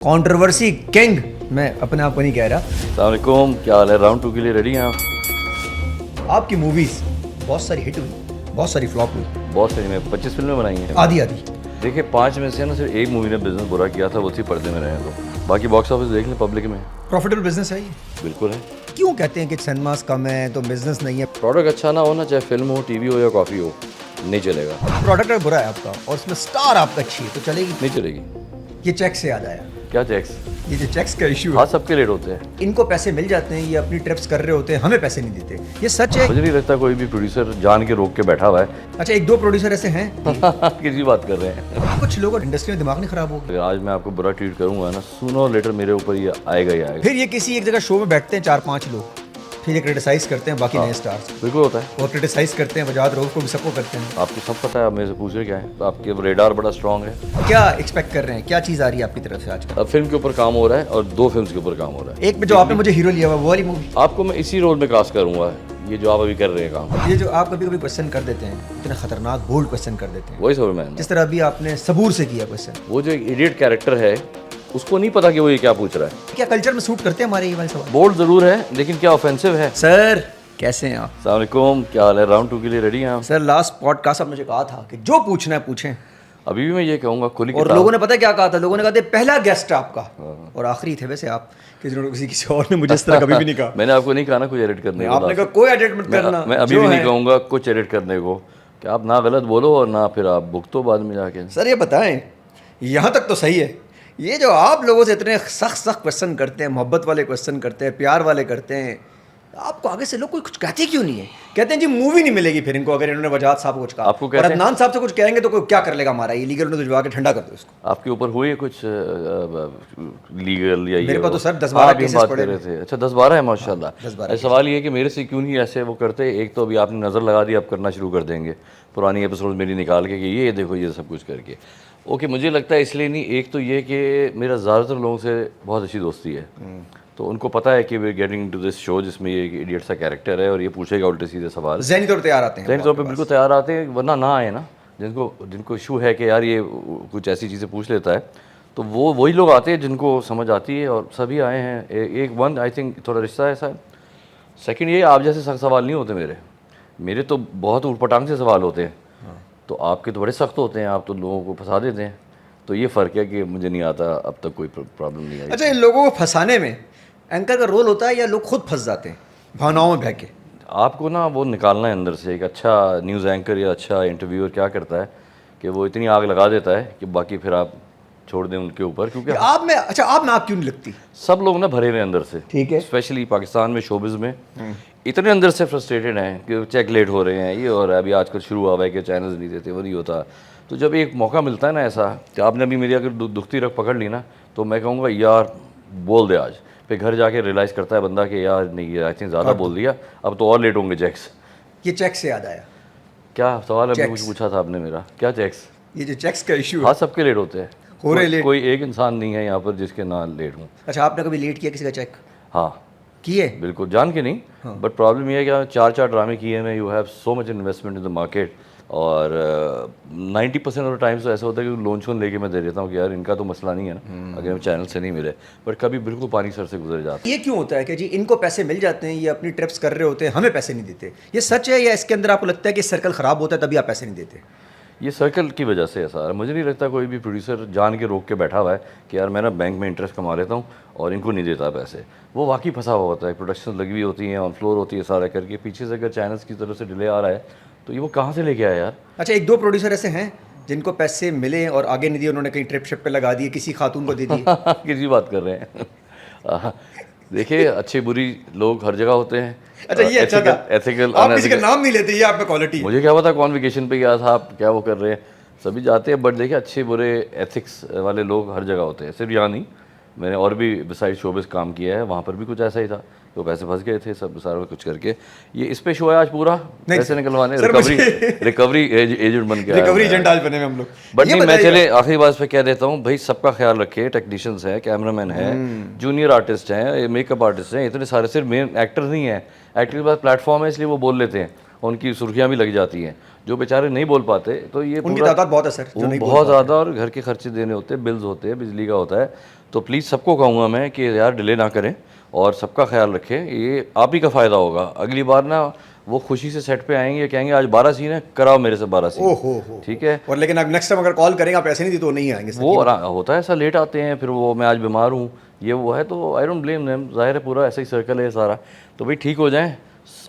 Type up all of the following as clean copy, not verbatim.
Controversy king मैं अपने आप को नहीं कह रहा। अस्सलाम वालेकुम, क्या हाल है? राउंड 2 के लिए रेडी हैं आप? आपकी मूवीज बहुत सारी हिट हुई, बहुत सारी फ्लॉप हुई, बहुत सारी, मैं 25 फिल्में बनाई हैं। आधी आधी। देखिए 5 में से ना सिर्फ एक मूवी ने बिजनेस बुरा किया था, वो थी पर्दे में रहे हैं तो बाकी बॉक्स ऑफिस देख लें पब्लिक में। प्रॉफिटेबल बिजनेस है ये। बिल्कुल है। क्यों कहते हैं कि सिनेमास कम है तो बिजनेस नहीं है? प्रोडक्ट अच्छा ना हो ना, चाहे फिल्म हो, टीवी हो या कॉफ़ी हो, नहीं चलेगा। प्रोडक्ट अगर बुरा है आपका और उसमें स्टार आपका अच्छी है तो चलेगी। नहीं चलेगी। ये चेक से याद आया, क्या चेक्स? ये जो चेक्स का इशू हाँ, है, सबके लेट होते हैं। इनको पैसे मिल जाते हैं, ये अपनी ट्रिप्स कर रहे होते हैं, हमें पैसे नहीं देते। ये सच है। मुझे नहीं लगता कोई भी प्रोड्यूसर जान के रोक के बैठा हुआ है। अच्छा, एक दो प्रोड्यूसर ऐसे हैं। किसी बात कर रहे हैं। कुछ लोगों इंडस्ट्री में दिमाग नहीं खराब हो गया। अगर आज मैं आपको बुरा ट्रीट करूंगा ना, सूनो लेटर मेरे ऊपर ये आएगा ही आएगा। फिर ये किसी एक जगह शो में बैठते हैं 4-5 लोग, फिर ये क्रिटिसाइज करते हैं बाकी नए स्टार्स बिल्कुल होता है। और क्रिटिसाइज करते हैं वजाहत रोग को भी, सबको करते हैं। आपको सब पता है, आप मेरे से पूछ रहे क्या है? आपके रेडार बड़ा स्ट्रांग है। क्या एक्सपेक्ट कर रहे हैं, क्या चीज़ आ रही है आपकी तरफ से आजकल? अब फिल्म के ऊपर काम हो रहा है और 2 फिल्म्स के ऊपर काम हो रहा है। एक में जो आपने मुझे हीरो लिया हुआ वो वाली मूवी, आपको मैं इसी रोल में कास्ट करूंगा, ये जो आप अभी कर रहे हैं काम। ये जो आप कभी कभी क्वेश्चन कर देते हैं, इतने खतरनाक बोल्ड क्वेश्चन कर देते हैं, वही सब मैं, जिस तरह अभी आपने सबूर से किया क्वेश्चन। वो जो इडियट कैरेक्टर है उसको नहीं पता कि वो ये क्या पूछ रहा है। क्या कल्चर में सूट करते हैं हमारे ये वाले सवाल? बोल्ड जरूर है लेकिन क्या ऑफेंसिव है। सर कैसे हैं आप? अस्सलाम वालेकुम, क्या हाल है? राउंड 2 के लिए रेडी हैं आप? सर लास्ट पॉडकास्ट आपने मुझे कहा था कि जो पूछना है पूछें, अभी भी मैं ये कहूँगा खुली और किताब। लोगों ने पता है क्या कहा था? लोगों ने कहा था पहला गेस्ट आपका और आखिरी थे वैसे आप, किसी और ने मुझे इस तरह कभी भी नहीं कहा। मैंने आपको नहीं कहा ना कुछ एडिट करने को। आपने कहा कोई एडिट मत करना। मैं अभी भी नहीं कहूँगा कुछ एडिट करने को, कि आप ना गलत बोलो और ना फिर आप भुगतो बाद में जाके। सर ये बताएं, यहाँ तक तो सही है, ये जो आप लोगों से इतने सख्त क्वेश्चन करते हैं, मोहब्बत वाले क्वेश्चन करते हैं, प्यार वाले करते हैं, आपको आगे से लोग कोई कुछ कहते क्यों नहीं है? कहते हैं जी मूवी नहीं मिलेगी फिर इनको, अगर इन्होंने वजाहत साहब को कुछ कहा। आपको और कहते हैं? अदनान साहब से कुछ कहेंगे तो कोई क्या कर लेगा हमारा, ये लीगल उन्हें भिजवा के ठंडा कर दो इसको। आपके ऊपर हुई है कुछ लीगल या ये? मेरे पास तो वो? सर 10-12 आप केसेस बात पड़े कर रहे थे। अच्छा 10-12 है माशाल्लाह। 10-12 सवाल ये है कि मेरे से क्यों नहीं ऐसे वो करते। एक तो अभी आपने नज़र लगा दी, अब करना शुरू कर देंगे पुरानी एपिसोड मेरी निकाल के कि ये देखो ये सब कुछ करके। ओके, मुझे लगता है इसलिए नहीं। एक तो ये कि मेरा ज़्यादातर लोगों से बहुत अच्छी दोस्ती है, तो उनको पता है कि वे गेटिंग टू दिस शो जिसमें ये इडियट सा कैरेक्टर है और ये पूछेगा उल्टे सीधे सवाल। ज़हनी तौर पर तैयार आते हैं, ज़हनी तौर पे बिल्कुल तैयार आते हैं, वरना ना आए ना। जिनको इशू है कि यार ये कुछ ऐसी चीज़ें पूछ लेता है, तो वो वही लोग आते हैं जिनको समझ आती है, और सभी आए हैं। एक वन आई थिंक थोड़ा रिश्ता है ऐसा। सेकंड ये, आप जैसे सख्त सवाल नहीं होते मेरे तो बहुत ऊटपटांग से सवाल होते हैं। तो आपके तो बड़े सख्त होते हैं, आप तो लोगों को फंसा देते हैं। तो ये फ़र्क है कि मुझे नहीं आता, अब तक कोई प्रॉब्लम नहीं आई। अच्छा, इन लोगों को फंसाने में एंकर का रोल होता है या लोग खुद फंस जाते हैं भावनाओं में बह के? आपको ना वो निकालना है अंदर से। एक अच्छा न्यूज़ एंकर या अच्छा इंटरव्यूअर क्या करता है कि वो इतनी आग लगा देता है कि बाकी फिर आप छोड़ दें उनके ऊपर, क्योंकि आप में अच्छा, आप में आग क्यों नहीं लगती? सब लोग ना भरे हुए अंदर से, ठीक है। स्पेशली पाकिस्तान में शोबिज़ में इतने अंदर से फ्रस्ट्रेटेड हैं कि चेक लेट हो रहे हैं, ये हो रहा है, अभी आजकल शुरू हुआ है कि चैनल्स नहीं देते, वो नहीं होता। तो जब एक मौका मिलता है ना ऐसा कि आपने अभी मेरी अगर दुखती रख पकड़ ली ना, तो मैं कहूँगा यार बोल दे आज। फिर घर जाके रियलाइज़ करता है बंदा कि यार नहीं, आई थिंक ज़्यादा बोल दिया, अब तो और लेट होंगे चेक्स। ये चेक से याद आया, क्या सवाल अभी Checks. कुछ पूछा था आपने मेरा? क्या चेक्स? ये जो चेक्स का इशू है। हाँ, सबके लेट होते हैं। हो रहे लेट। कोई एक इंसान नहीं है यहाँ पर जिसके ना लेट हूँ। अच्छा, आपने कभी लेट किया किसी का चेक? हाँ किए? बिल्कुल, जान के नहीं। बट प्रॉब्लम ये है कि 4 ड्रामे किए हैं, you have so much investment in the market, और 90% ऑफ द टाइम्स तो ऐसा होता है कि लोन शोन लेके मैं दे देता हूँ कि यार इनका तो मसला नहीं है ना, अगर चैनल से नहीं मिले। बट कभी बिल्कुल पानी सर से गुजर जाता है। ये क्यों होता है कि जी इनको पैसे मिल जाते हैं, ये अपनी ट्रिप्स कर रहे होते हैं, हमें पैसे नहीं देते? ये सच है या इसके अंदर आपको लगता है कि सर्कल ख़राब होता है तभी आप पैसे नहीं देते? ये सर्कल की वजह से है सारा। मुझे नहीं लगता कोई भी प्रोड्यूसर जान के रोक के बैठा हुआ है कि यार मैं ना बैंक में इंटरेस्ट कमा लेता हूँ और इनको नहीं देता पैसे। वो वाकई फंसा हुआ होता है, प्रोडक्शन लगी हुई होती हैं, ऑन फ्लोर होती है सारा करके, पीछे से अगर चैनल्स की तरफ से डिले आ रहा है तो ये वो कहाँ से लेके आया यार? अच्छा, एक दो प्रोड्यूसर ऐसे हैं जिनको पैसे मिले और आगे नहीं दिए, उन्होंने कहीं ट्रिप शिप पे लगा दिए, किसी खातून को दे दिए। किसी बात कर रहे हैं? देखिए, अच्छे बुरी लोग हर जगह होते हैं। अच्छा, ये अच्छा था, एथिकल, आप किसी का नाम नहीं लेते, ये आप में क्वालिटी है। मुझे क्या पता कौन वेकेशन पे गया था, आप क्या वो कर रहे हैं, सभी जाते हैं। बट देखिए, अच्छे बुरे एथिक्स वाले लोग हर जगह होते हैं, सिर्फ यहाँ नहीं। मैंने और भी बिसाइड शोबिस काम किया है, वहाँ पर भी कुछ ऐसा ही था, तो पैसे फंस गए थे सब सारा कुछ करके। ये इस पे शो है आज पूरा पैसे निकलवाने, रिकवरी एजेंट बन के, रिकवरी एजेंट आज बने में हम लोग। बट नहीं, मैं चले आखिरी बात पे कह देता हूँ भाई, सबका ख्याल रखे। टेक्नीशियंस हैं, कैमरामैन है, जूनियर आर्टिस्ट हैं, मेकअप आर्टिस्ट हैं, इतने सारे, सिर्फ मेन एक्टर नहीं है। एक्टर के पास प्लेटफॉर्म है इसलिए वो बोल लेते हैं, उनकी सुर्खियाँ भी लग जाती हैं। जो बेचारे नहीं बोल पाते, तो ये उनकी पूरा तादाद बहुत है सर जो वो नहीं बोल बहुत पाते। ज़्यादा, और घर के खर्चे देने होते हैं, बिल्स होते हैं, बिजली का होता है। तो प्लीज़ सबको कहूँगा मैं कि यार डिले ना करें और सबका ख्याल रखें, ये आप ही का फ़ायदा होगा। अगली बार ना वो खुशी से सेट पे आएंगे, कहेंगे आज 12 सीन है, कराओ मेरे से 12 सीन। हो ठीक है, और लेकिन अब नेक्स्ट टाइम अगर कॉल करेंगे आप ऐसे नहीं दी तो वो नहीं आएंगे सर। वो होता है ऐसा, लेट आते हैं, फिर वो मैं आज बीमार हूँ, ये वो है, तो आई डोंट ब्लेम देम, जाहिर है पूरा ऐसा ही सर्कल है सारा। तो भाई ठीक हो जाएं,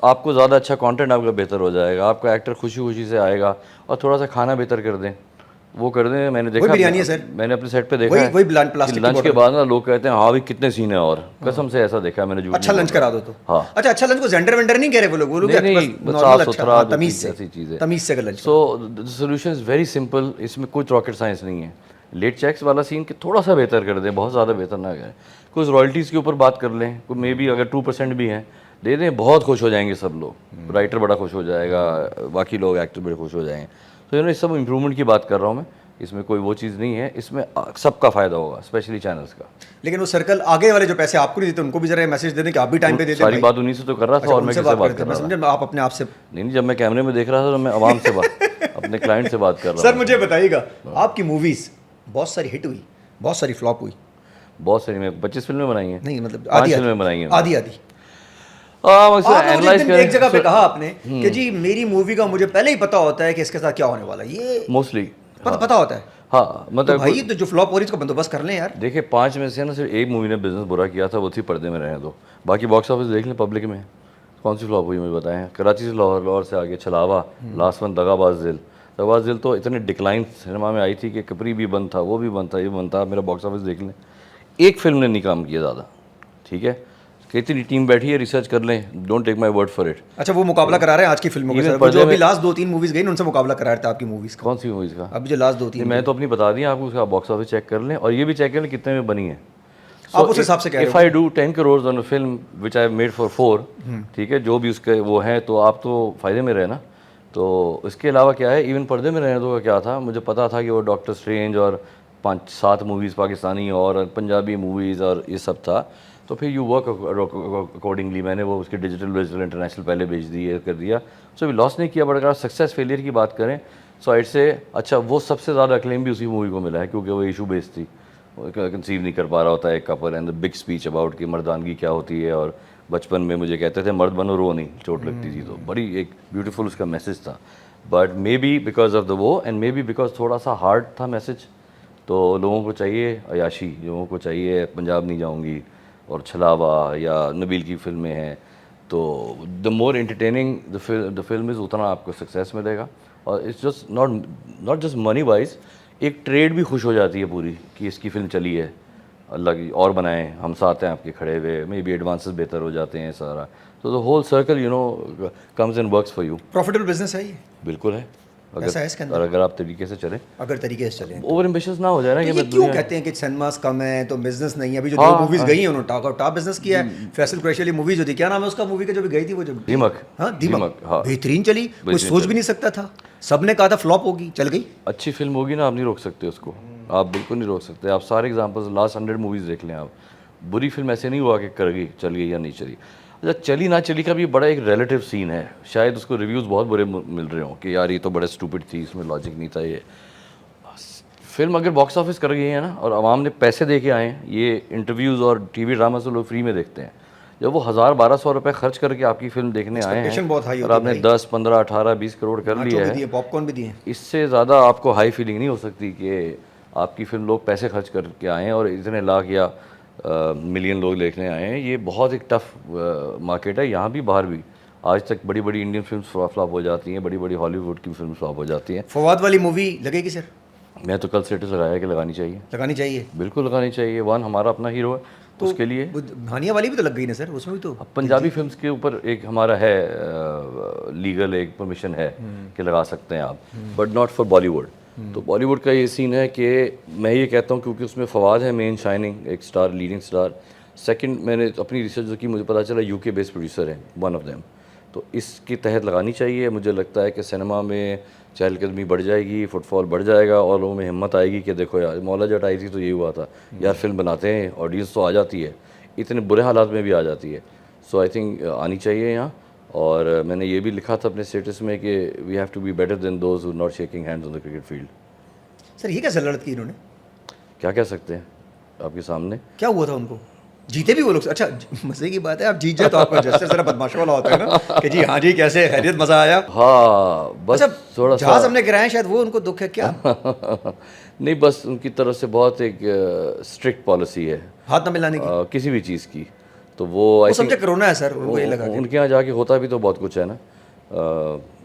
आपको ज़्यादा अच्छा कंटेंट आपका बेहतर हो जाएगा, आपका एक्टर खुशी खुशी से आएगा, और थोड़ा सा खाना बेहतर कर दें, वो कर दें। मैंने देखा, बिरयानी है सर। मैंने अपने सेट पे देखा वही है वही कि प्लास्टिक की लंच के बोतल। बाद ना लोग कहते हैं हाँ भाई कितने सीन है, और कसम से ऐसा देखा है मैंने, झूठ अच्छा नहीं लंच बोल करा रहा। दो तो। हाँ, अच्छा अच्छा लंच को जेंडर वेंडर नहीं कह रहे वो लोग नहीं, बस बस normal साफ अच्छा, सुथरा हाँ, जो तमीज चीज़, से ऐसी चीज़ है। तमीज से lunch. So the solution is very simple, इसमें कोई रॉकेट साइंस नहीं है। लेट चेक्स वाला सीन कि थोड़ा सा बेहतर कर दें, बहुत ज़्यादा बेहतर ना करें, कुछ रॉयल्टीज़ के ऊपर बात कर लें, कोई मे बी अगर 2% भी हैं दे दें, बहुत खुश हो जाएंगे सब लोग, राइटर बड़ा खुश हो जाएगा, बाकी लोग एक्टर बड़े खुश हो जाएंगे। तो इस सब इम्प्रूवमेंट की बात कर रहा हूँ मैं, इसमें कोई वो चीज़ नहीं है, इसमें सबका फ़ायदा होगा, स्पेशली चैनल्स का। लेकिन वो सर्कल आगे वाले जो पैसे आपको नहीं देते उनको भी जरा मैसेज दे दें कि आप भी टाइम पे दे दें सारी भाई। बात उन्हीं से तो कर रहा था, अच्छा, और मैं उनसे किससे बात करते कर हैं। मैं रहा था? समझा आप अपने आप से। नहीं, जब मैं कैमरे में देख रहा था तो मैं आवाम से बात अपने क्लाइंट से बात कर रहा सर हूँ। मुझे बताइएगा, आपकी मूवीज बहुत सारी हिट हुई, बहुत सारी फ्लॉप हुई। बहुत सारी, मैं 25 फिल्में बनाई हैं, नहीं मतलब 5 आधी फिल्में बनाई हैं। आधी आधी। आपने आपने मुझे एक दिन एक जगह पे कहा आपने हम्म। कि जी मेरी मूवी का मुझे पहले ही पता होता है कि इसके साथ क्या होने वाला है, ये मोस्टली पता होता है। हाँ, तो मतलब भाई तो जो फ्लॉप हो रही है इसका बंदोबस्त कर लें यार। देखिए 5 में से ना सिर्फ एक मूवी ने बिजनेस बुरा किया था, वो थी पर्दे में रहने दो। बाकी बॉक्स ऑफिस देख लें पब्लिक में, कौन सी फ्लॉप हुई मुझे बताएं। कराची से लाहौर, लाहौर से आगे छलावा, लास्ट वन दगाबाज दिल। दगाबाज दिल तो इतने डिक्लाइन सिनेमा में आई थी कि कपरी भी बंद था, वो भी बंद था, ये बंद था। मेरा बॉक्स ऑफिस देख लें, एक फिल्म ने नहीं काम किया ज़्यादा। ठीक है, कितनी टीम बैठी है, रिसर्च कर लें, don't take my word for it. अच्छा वो मुकाबला करा रहे हैं आज की फिल्मों के Even साथ, वो पर्दे जो अभी में- लास्ट 2-3 मूवीज गई ना उनसे मुकाबला करा रहे थे आपकी मूवीज का। कौन सी मूवीज़ का? अभी जो लास्ट 2-3 मैं तो अपनी बता दी आपको, उसका बॉक्स ऑफिस चेक कर लें, और ये भी चेक कर लें कितने में बनी है। आप उस हिसाब से कह रहे if I do 10 crore on a film which I made for 4, ठीक है, जो भी उसके वो है, तो आप तो फ़ायदे में रहे ना। तो इसके अलावा क्या है, इवन पर्दे में रहने दो का क्या था, मुझे पता था कि वो डॉक्टर स्ट्रेंज और 5-7 मूवीज़ पाकिस्तानी और पंजाबी मूवीज़ और ये सब था। तो फिर यू वर्क अकॉर्डिंगली, मैंने वो उसके डिजिटल इंटरनेशनल पहले भेज दिए, कर दिया। सो भी लॉस नहीं किया, बट अगर सक्सेस फेलियर की बात करें, सो आइट से अच्छा वो सबसे ज़्यादा क्लेम भी उसी मूवी को मिला है, क्योंकि वो इशू बेस्ड थी, कंसीव नहीं कर पा रहा होता है एक couple, and the big speech about कि मर्दानगी क्या होती है। और बचपन में मुझे कहते थे मर्द बनो, रो नहीं, चोट लगती थी। तो बड़ी एक ब्यूटीफुल उसका मैसेज था, but may be because of the वो, एंड मे बी बिकॉज थोड़ा सा हार्ड था मैसेज। तो लोगों को चाहिए अयाशी, लोगों को चाहिए पंजाब नहीं जाऊंगी और छलावा या नबील की फिल्में हैं। तो the more entertaining the film is, उतना आपको सक्सेस मिलेगा। और it's just not just money wise, एक ट्रेड भी खुश हो जाती है पूरी कि इसकी फिल्म चली है, अल्लाह की और बनाएं, हम साथ हैं आपके खड़े हुए, मे बी एडवांसेस बेहतर हो जाते हैं सारा। तो the whole circle comes and works for you. Profitable business है ये, बिल्कुल है, ऐसा है इसके अंदर। और अगर आप तरीके से चलें, अगर तरीके से चलें ओवर एम्बिशियस ना हो जाए ना तो कि ये मैं क्यों दुनिया- कहते हैं कि सिनेमास कम है तो बिजनेस नहीं है। अभी जो हाँ, 2 मूवीज हाँ। गई हैं उन्होंने टॉप बिजनेस किया है। फैसल कुरैशी वाली मूवी जो थी, क्या नाम है उसका मूवी का जो भी गई थी वो जो दीमक। हाँ दीमक, दीमक, हाँ। बेहतरीन चली, कोई सोच भी नहीं सकता था, सबने कहा था फ्लॉप होगी, चल गई। अच्छी फिल्म होगी ना, आप नहीं रोक सकते उसको, आप बिल्कुल नहीं रोक सकते। आप सारे एग्जांपल्स लास्ट 100 मूवीज़ देख लें आप, बुरी फिल्म ऐसे नहीं हुआ कि कर गई, चल गई या नहीं चली। अच्छा, चली ना चली का भी बड़ा एक रिलेटिव सीन है, शायद उसको रिव्यूज़ बहुत बुरे मिल रहे हों कि यार ये तो बड़ा स्टूपिड थी, इसमें लॉजिक नहीं था। ये फिल्म अगर बॉक्स ऑफिस कर गई है ना, और आवाम ने पैसे दे के आए हैं, ये इंटरव्यूज़ और टीवी ड्रामा से लोग फ्री में देखते हैं, जब वो 1000-1200 रुपये खर्च करके आपकी फिल्म देखने आए Expectation बहुत high हैं, और होती है आपने भाई। 10, 15, 18, 20 करोड़ कर नाचो लिया भी है, दिए, पॉपकॉर्न भी दिए। इससे ज़्यादा आपको हाई फीलिंग नहीं हो सकती कि आपकी फिल्म लोग पैसे खर्च करके आए हैं और इतने लाख या मिलियन लोग देखने आए हैं। ये बहुत एक टफ मार्केट है, यहाँ भी बाहर भी। आज तक बड़ी बड़ी इंडियन फिल्म फ्लॉप हो जाती हैं, बड़ी बड़ी हॉलीवुड की फिल्म फ्लॉप हो जाती हैं। फवाद वाली मूवी लगेगी सर? मैं तो कल स्टेटस लगाया कि लगानी चाहिए, लगानी चाहिए। बिल्कुल लगानी चाहिए। वन हमारा अपना हीरो है, तो उसके लिए भानिया वाली भी तो लग गई ना सर, उसमें भी तो। अब पंजाबी फिल्म्स के ऊपर एक हमारा है लीगल एक परमिशन है कि लगा सकते हैं आप, बट नॉट फॉर बॉलीवुड। तो बॉलीवुड का ये सीन है कि मैं ये कहता हूँ क्योंकि उसमें फवाद है मेन शाइनिंग एक स्टार, लीडिंग स्टार। सेकंड, मैंने अपनी रिसर्च जो की मुझे पता चला यूके बेस्ड प्रोड्यूसर है वन ऑफ देम, तो इसके तहत लगानी चाहिए। मुझे लगता है कि सिनेमा में चहलकदमी बढ़ जाएगी, फुटफॉल बढ़ जाएगा, और लोगों में हिम्मत आएगी कि देखो यार मौला जट आई थी तो यही हुआ था यार, फिल्म बनाते हैं, ऑडियंस तो आ जाती है, इतने बुरे हालात में भी आ जाती है। सो आई थिंक आनी चाहिए यहाँ, और मैंने ये भी लिखा था अपने स्टेटस में कि we have to be better than those who not shaking hands on the cricket field. Sir ये कैसे लड़त की इन्होंने? क्या कह सकते हैं आपके सामने। क्या हुआ था उनको? जीते भी वो लोग? अच्छा मजे की बात है, आप जीत जाए तो आपका जस्टिस जरा बदमाशों वाला होता है ना कि जी हाँ जी कैसे खैरियत, मजा आया। हाँ बस अच्छा थोड़ा जहाज सा हमने गिराया शायद वो उनको दुख है क्या? नहीं, बस उनकी तरफ से बहुत एक स्ट्रिक्ट पॉलिसी है हाथ ना मिलाने की? किसी भी चीज़ की। तो वो वो आई समझे कोरोना है सर, उनको ये लगा कि उनके यहाँ जाके होता भी तो बहुत कुछ है ना।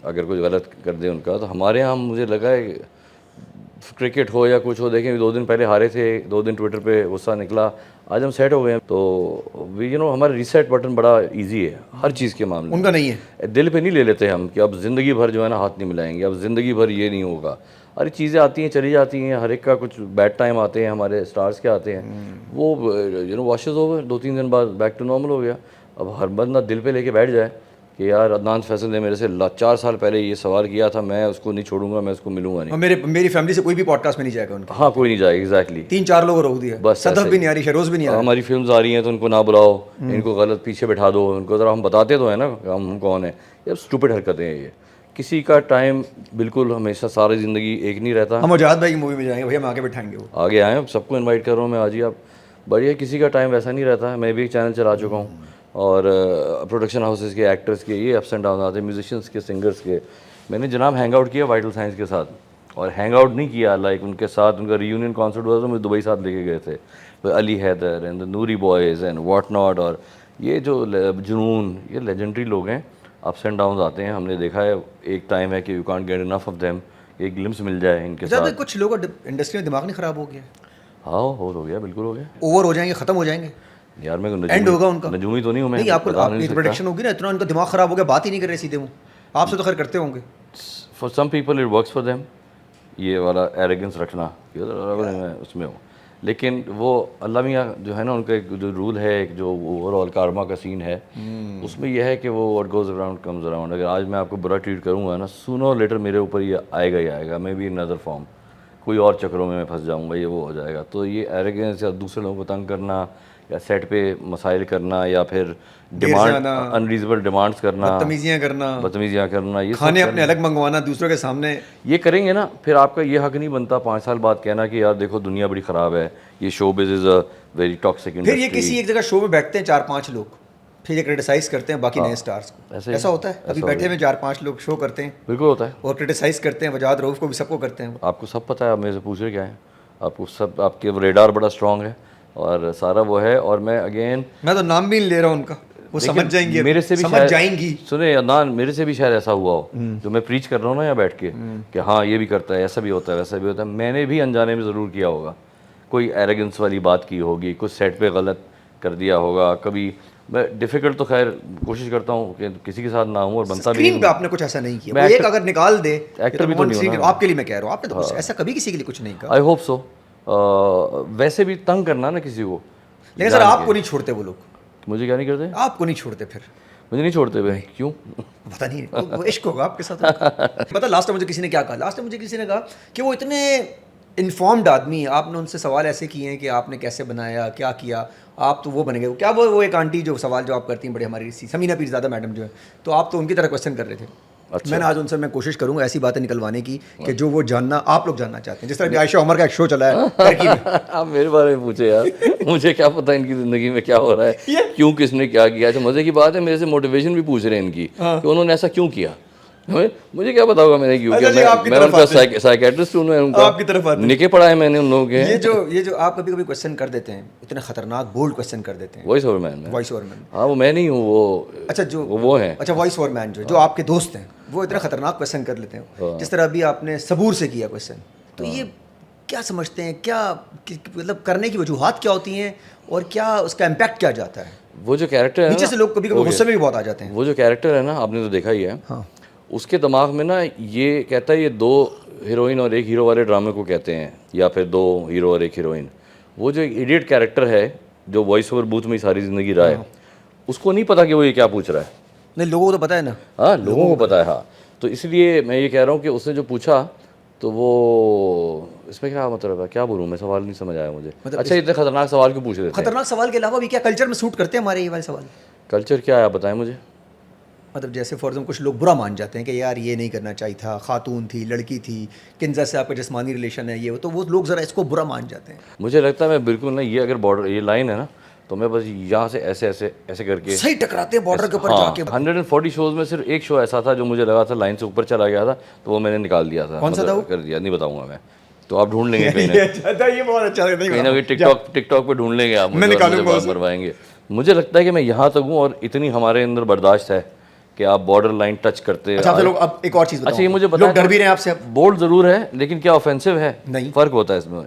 अगर कुछ गलत कर दे उनका, तो हमारे यहाँ मुझे लगा है क्रिकेट हो या कुछ हो, देखें 2 दिन पहले हारे थे, 2 दिन ट्विटर पे गुस्सा निकला, आज हम सेट हो गए हैं। तो हमारा रीसेट बटन बड़ा इजी है हर चीज़ के मामले में। उनका नहीं है। दिल पे नहीं ले लेते हम कि अब ज़िंदगी भर जो है ना हाथ नहीं मिलाएंगे, अब ज़िंदगी भर ये नहीं होगा। अरे चीज़ें आती हैं चली जाती हैं, हर एक का कुछ बैड टाइम आते हैं, हमारे स्टार्स के आते हैं, वो वॉशेज ओवर 2-3 दिन बाद बैक टू नॉर्मल हो गया। अब हर बंदा दिल पे लेके बैठ जाए कि यार अदनान फैसल ने मेरे से 4 साल पहले ये सवाल किया था, मैं उसको नहीं छोड़ूंगा, मैं उसको मिलूंगा नहीं। और मेरी फैमिली से कोई भी पॉडकास्ट में नहीं जाएगा उनका। हाँ कोई नहीं जाएगा, एग्जैक्टली। 3-4 लोग रोक दिया, बस सदफ ऐसे भी नहीं आ रही, शरोज भी नहीं आ रही। हमारी फिल्म्स आ रही हैं तो उनको ना बुलाओ, इनको गलत पीछे बैठा दो, उनको ज़रा हम बताते तो है ना हम कौन है। यार स्टूपिड हरकतें हैं ये। किसी का टाइम बिल्कुल हमेशा सारी ज़िंदगी एक नहीं रहता। हम आजाद भाई की मूवी में जाएंगे, भैया हम आके बैठाएंगे वो। आगे आए, सबको इनवाइट कर रहा हूँ मैं आज ही। आप बढ़िया, किसी का टाइम वैसा नहीं रहता है। मैं भी एक चैनल चला चुका हूँ, और प्रोडक्शन हाउसेस के, एक्टर्स के ये अप्स एंड डाउन आते हैं, म्यूजिशियंस के, सिंगर्स के। मैंने जनाब हैंग आउट किया वाइटल साइंस के साथ, और हैंग आउट नहीं किया लाइक उनके साथ उनका रियूनियन कॉन्सर्ट हुआ तो मुझे दुबई साथ लेके गए थे, तो Ali Haider and the Noori boys and what not. और ये जो जुनून, ये लेजेंडरी लोग हैं। अप्स एंड डाउन आते हैं, हमने देखा है। एक टाइम है कि you can't get enough of them, एक ग्लिम्स मिल जाए इनके अच्छा, साथ। तो कुछ लोगों का इंडस्ट्री में दिमाग नहीं खराब हो गया? हाँ हो गया, बिल्कुल हो गया। ओवर हो जाएंगे, खत्म हो जाएंगे, यार मैं एंड होगा उनका। नजूमी तो नहीं हूँ मैं, नहीं आपको, बता आपकी नहीं सकता। प्रोडक्शन होगी ना, इतना उनका दिमाग खराब हो गया, बात ही नहीं कर रहे सीधे मुंह। आपसे तो खैर करते होंगे। For some people it works for them, ये वाला एरोगेंस रखना, मैं उसमें हूँ। लेकिन वो अल्लाह मियाँ जो है ना, उनका एक जो रूल है, एक जो ओवरऑल कारमा का सीन है, उसमें यह है कि वो what goes around comes around. अगर आज मैं आपको बुरा ट्रीट करूँगा ना, सूनो लेटर मेरे ऊपर ये आएगा ही आएगा, may be in other form, कोई और चक्रों में मैं फंस जाऊँगा, ये वो हो जाएगा। तो ये एरोगेंस या दूसरे लोगों को तंग करना, या सेट पे मसाइल करना, या फिर डिमांड अनरीजनेबल डिमांड्स करना, बदतमीजियाँ करना, ये खाने अपने अलग मंगवाना दूसरों के सामने, ये करेंगे ना, फिर आपका ये हक नहीं बनता 5 साल बाद कहना कि यार देखो दुनिया बड़ी ख़राब है, ये show biz is a very toxic industry. फिर ये किसी एक जगह शो में बैठते हैं 4-5 लोग, फिर ये क्रिटिसाइज करते हैं बाकी नए स्टार्स को। ऐसा होता है, अभी बैठे हुए 4-5 लोग शो करते हैं, बिल्कुल होता है, और क्रिटिसाइज करते हैं, वजाद रऊफ को भी, सबको करते हैं। आपको सब पता है, आप मेरे से पूछ रहे क्या है, आपको सब, आपके रेडार बड़ा स्ट्रांग है और सारा वो है। और मैं अगेन, मैं तो नाम भी नहीं ले रहा हूँ उनका, वो समझ जाएंगी, मेरे से भी समझ जाएंगी। सुने अदनान, मेरे से भी शायद ऐसा हुआ हो जो मैं प्रीच कर रहा हूँ ना यहाँ बैठ के, कि हाँ ये भी करता है, ऐसा भी होता है, वैसा भी होता है। मैंने भी अनजाने में ज़रूर किया होगा, कोई एरोगेंस वाली बात की होगी, कुछ सेट पे गलत कर दिया होगा कभी। मैं डिफ़िकल्ट तो खैर कोशिश करता हूँ कि किसी के साथ ना हूँ, और बनता भी स्क्रीन पे आपने कुछ ऐसा नहीं किया, मैं वो एक actor- अगर निकाल दे, एक्टर भी तो नहीं हूँ ना। आपके लिए मैं कह रहा हूँ, आपने तो कुछ ऐसा कभी किसी के लिए कुछ नहीं कहा। I hope so. वैसे भी तंग करना ना किसी को, लेकिन सर आपको नहीं छोड़ते वो लोग, मुझे क्या नहीं करते, आपको नहीं छोड़ते, फिर मुझे नहीं छोड़ते भाई, क्यों? पता नहीं, वो इश्क होगा आपके साथ। पता लास्ट टाइम मुझे किसी ने क्या कहा, लास्ट टाइम मुझे किसी ने कहा कि वो इतने इन्फॉर्म्ड आदमी, आपने उनसे सवाल ऐसे किए हैं कि आपने कैसे बनाया, क्या किया, आप तो वो बन गए। क्या वो एक आंटी जो सवाल जो आप करती हैं बड़े, हमारी समीना पीरज़ादा मैडम जो है, तो आप तो उनकी तरह क्वेश्चन कर रहे थे। अच्छा। मैंने आज उनसे, मैं कोशिश करूंगा ऐसी बातें निकलवाने की कि जो वो जानना आप लोग जानना चाहते हैं। जिस तरह कि आयशा उमर का एक शो चला है टर्की में। आप मेरे बारे में पूछे यार, मुझे क्या पता इनकी ज़िंदगी में क्या हो रहा है, क्यों, किसने क्या किया। अच्छा मज़े की बात है, मेरे से मोटिवेशन भी पूछ रहे हैं इनकी कि उन्होंने ऐसा क्यों किया। मुझे क्या पता होगा मैंने क्यों किया, मैं उनका साइकेट्रिस्ट हूँ, मैं उनका आपकी तरफ आते हैं। निके पढ़ा है मैंने उन लोगों के। ये जो आप कभी कभी क्वेश्चन कर देते हैं, इतने खतरनाक बोल्ड क्वेश्चन कर देते हैं। Voice over man, voice over man, हाँ वो मैं नहीं हूँ, वो अच्छा जो वो है। अच्छा वॉइस ओवर मैन जो आपके दोस्त हैं, वो इतना खतरनाक क्वेश्चन कर लेते हैं। जिस तरह अभी आपने सबूर से किया क्वेश्चन, तो ये क्या समझते हैं, क्या मतलब करने की वजूहात क्या होती हैं, और क्या उसका इम्पैक्ट क्या जाता है? वो जो कैरेक्टर है, नीचे से लोग कभी कभी गुस्से में भी बहुत आ जाते हैं। वो जो कैरेक्टर है ना, आपने तो देखा ही है, हाँ, उसके दिमाग में ना ये कहता है, ये 2 हीरोइन और 1 हीरो वाले ड्रामे को कहते हैं, या फिर 2 हीरो और 1 हीरोइन। वो जो इडियट कैरेक्टर है जो वॉइस ओवर बूथ में सारी ज़िंदगी रहा है, उसको नहीं पता कि वो ये क्या पूछ रहा है। नहीं, लोगों को तो पता है ना। हाँ लोगों को पता है, हाँ। तो इसलिए मैं ये कह रहा हूँ कि उसने जो पूछा, तो वो इसमें क्या मतलब है, क्या बोलूँ मैं, सवाल नहीं समझ आया मुझे। मतलब अच्छा इतने खतरनाक सवाल क्यों पूछ रहे थे? खतरनाक सवाल के अलावा भी क्या कल्चर में सूट करते हैं हमारे ये वाले सवाल? कल्चर क्या है आप बताएं मुझे। मतलब जैसे फॉर एग्जाम्पल कुछ लोग बुरा मान जाते हैं कि यार ये नहीं करना चाहिए था, खातून थी, लड़की थी, किन्जा से आपका जिस्मानी रिलेशन है, ये वो, तो वो लोग ज़रा इसको बुरा मान जाते हैं। मुझे लगता है मैं बिल्कुल ना, ये अगर बॉर्डर ये लाइन है ना, तो मैं बस यहाँ से ऐसे ऐसे ऐसे करके सही टकराते हैं बॉर्डर के ऊपर हाँ, जाके। 140 शोज में सिर्फ एक शो ऐसा था जो मुझे लगा था लाइन से ऊपर चला गया था, तो वो मैंने निकाल दिया था। कौन सा था वो? कर दिया, नहीं बताऊंगा मैं, तो आप ढूंढ लेंगे कहीं ना ये अच्छा था, ये बहुत अच्छा था, नहीं कहीं ना कहीं टिकटॉक पे ढूंढ लेंगे आप, मैं निकालूंगा उसे। मरवाएंगे। मुझे लगता है कि मैं यहाँ तक हूँ और इतनी हमारे अंदर बर्दाश्त है कि आप बॉर्डर लाइन टच करते अच्छा, आप लोग अब एक और चीज़ अच्छा ये मुझे लोग डर भी रहे हैं आपसे अब। बोल्ड जरूर है, लेकिन क्या ऑफेंसिव है? नहीं। फर्क होता है इसमें।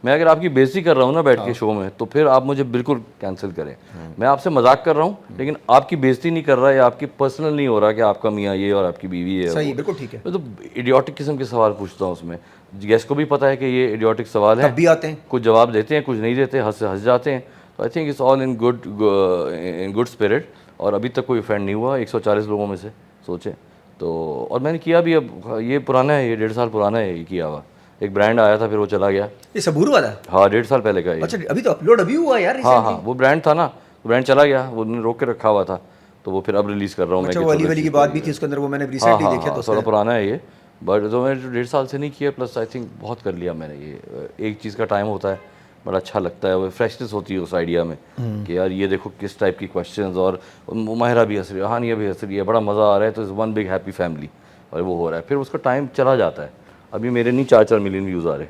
मैं अगर आपकी बेइज्जती कर रहा हूँ ना बैठ के शो में, तो फिर आप मुझे बिल्कुल कैंसिल करें। मैं आपसे मजाक कर रहा हूँ, लेकिन आपकी बेइज्जती नहीं कर रहा है, या आपकी पर्सनल नहीं हो रहा कि आपका मियाँ ये और आपकी बीवी है। सही, बिल्कुल ठीक है। मैं तो इडियोटिक किस्म के सवाल पूछता हूँ उसमें। गेस्ट को भी पता है कि ये इडियोटिक सवाल है, तब भी आते हैं। कुछ जवाब देते हैं, कुछ नहीं देते, हंस जाते हैं। तो I think it's all in good spirit, और अभी तक कोई ऑफेंड नहीं हुआ 140 लोगों में से, सोचें तो। और मैंने किया भी, अब ये पुराना है, ये 1.5 साल पुराना है ये किया हुआ। एक ब्रांड आया था, फिर वो चला गया। ये सबूर वाला? हाँ, 1.5 साल पहले का ये। अच्छा, अभी तो अपलोड अभी हुआ यार। हाँ, वो ब्रांड था ना, वो ब्रांड चला गया, वो उन्होंने रोक के रखा हुआ था, तो वो फिर अब रिलीज़ कर रहा हूँ मैं। अच्छा, वो अली वली की बात भी थी उसके अंदर, वो मैंने रिसेंटली देखा। तो थोड़ा पुराना है ये, बट तो मैंने 1.5 साल से नहीं किया, प्लस आई थिंक बहुत कर लिया मैंने। ये एक चीज़ का टाइम होता है, बड़ा अच्छा लगता है, वो फ्रेशनेस होती है उस आइडिया में कि यार ये देखो किस टाइप की क्वेश्चंस, और माहिरा भी हंस रही है, हानिया भी हंस रही है, बड़ा मज़ा आ रहा है, तो is one big happy family, और वो हो रहा है। फिर उसका टाइम चला जाता है। अभी मेरे नहीं 4-4 मिलियन व्यूज़ आ रहे,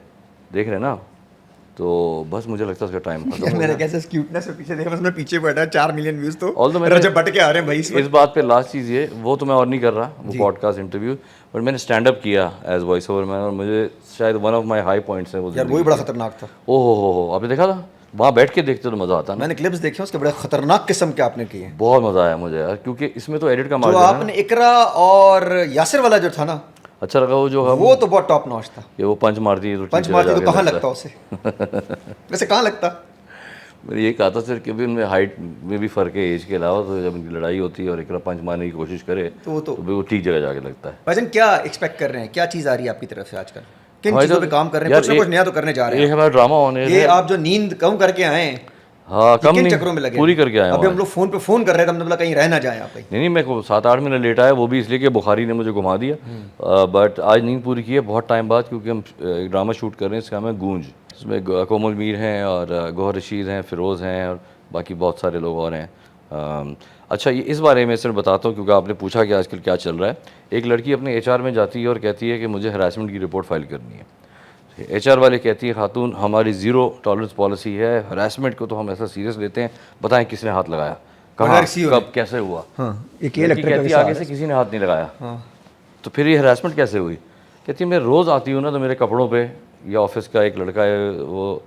देख रहे हैं ना, तो बस मुझे लगता है उसका टाइम खत्म हो मैंने कैसे क्यूटनेस से पीछे देखा, बस मैं पीछे बैठा 4 मिलियन व्यूज, तो Although मैंने- रजब बट के आ रहे हैं भाई इस बात पे लास्ट चीज़ ये, वो तो मैं और नहीं कर रहा, वो पॉडकास्ट इंटरव्यू, बट मैंने स्टैंड अप किया एज वॉइस ओवर मैन, और मुझे शायद one of my high points है वो। यार वही बड़ा खतरनाक था। ओहो हो, आपने देखा था? वहाँ बैठ के देखते तो मज़ा आता ना। मैंने क्लिप्स देखे उसके, बड़े खतरनाक किस्म के आपने किए हैं। बहुत मज़ा आया मुझे यार, क्योंकि इसमें तो एडिट का जो मार्जिन है ना। आपने इकरा और यासिर वाला जो था ना, अच्छा लगा वो जो हम वो तो बहुत टॉप नॉच था। ये वो पंच मारती है तो पंच टीचर मारती तो जाके कहाँ लगता लगता उसे? वैसे कहाँ लगता? मैंने ये कहा था सर कि अभी उनमें हाइट में भी फ़र्क है एज के अलावा, तो जब उनकी लड़ाई होती है और इकरा पंच मारने की कोशिश करे तो भी वो ठीक जगह जाके लगता है। भाईजान क्या एक्सपेक्ट कर रहे हैं, क्या चीज़ आ रही है आपकी तरफ से आजकल, किन भाईजान, चीज़ों पे काम कर रहे हैं? यार कुछ ना कुछ नया तो करने जा रहे ये हैं। हमारा ड्रामा होने ये आप जो नींद कम करके आए हैं, हाँ, कम किन नहीं, चक्रों में लगे पूरी हैं? करके आया अभी हूँ हम लोग फोन पे फोन कर रहे थे, हमने बोला कहीं रह ना जाए आप कहीं। नहीं, मेरे को 7-8 मिनट लेट आया, वो भी इसलिए कि बुखारी ने मुझे घुमा दिया। बट आज नींद पूरी की है बहुत टाइम बाद, क्योंकि हम एक ड्रामा शूट कर रहे हैं, इसका नाम है गूंज। इसमें कोमल मीर हैं और गौहर रशीद हैं, फ़िरोज़ हैं, और बाकी बहुत सारे लोग और हैं। अच्छा, ये इस बारे में सिर्फ बताता हूँ क्योंकि आपने पूछा कि आजकल क्या चल रहा है। एक लड़की अपने HR में जाती है और कहती है कि मुझे हरासमेंट की रिपोर्ट फाइल करनी है। HR वाले कहती है, खातून हमारी ज़ीरो टॉलरेंस पॉलिसी है, हरासमेंट को तो हम ऐसा सीरियस लेते हैं, बताएं किसने हाथ लगाया, कहाँ, कब, कैसे हुआ। एक लड़की कहती है आगे से किसी ने हाथ नहीं लगाया। तो फिर ये हरासमेंट कैसे हुई? कहती है मैं रोज़ आती हूँ ना, तो मेरे कपड़ों पे, या ऑफिस का एक लड़का है वो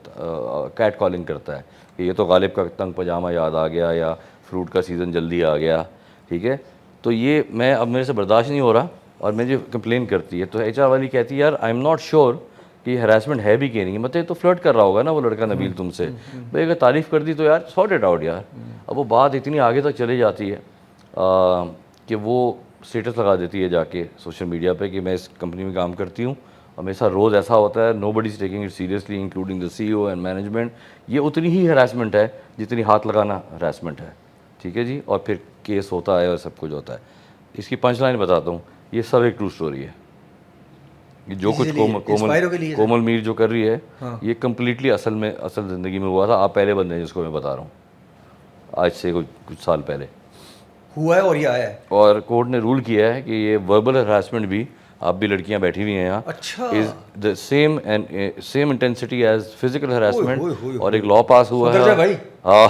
कैट कॉलिंग करता है कि ये तो गालिब का तंग पजामा याद आ गया, या फ्रूट का सीज़न जल्दी आ गया, ठीक है। तो ये मैं अब मेरे से बर्दाश्त नहीं हो रहा, और मुझे कंप्लेन करती है। तो HR वाली कहती है यार आई एम नॉट श्योर कि हरासमेंट है भी कि नहीं, मतलब तो फ्लर्ट कर रहा होगा ना वो लड़का नबील तुमसे, भाई अगर तारीफ़ कर दी तो यार सॉर्ट इट आउट यार। अब वो बात इतनी आगे तक चली जाती है कि वो स्टेटस लगा देती है जाके सोशल मीडिया पे कि मैं इस कंपनी में काम करती हूँ और मेरे साथ रोज़ ऐसा होता है, nobody is taking it seriously including the CEO and management. ये उतनी ही हरासमेंट है जितनी हाथ लगाना हरासमेंट है, ठीक है जी। और फिर केस होता है और सब कुछ होता है। इसकी पंच लाइन बताता हूँ, ये सब एक ट्रू स्टोरी है। ये जो कुछ कोमल मीर जो कर रही है, ये कम्प्लीटली असल ज़िंदगी में हुआ था। आप पहले बंदे हैं जिसको मैं बता रहा हूँ, आज से कुछ साल पहले हुआ है और ये आया है। और कोर्ट ने रूल किया है कि ये वर्बल हरासमेंट भी, आप भी लड़कियां बैठी हुई हैं यहाँ, अच्छा, is the same intensity as physical harassment. ओए, ओए, और एक लॉ पास हुआ सुधर है जा भाई। हाँ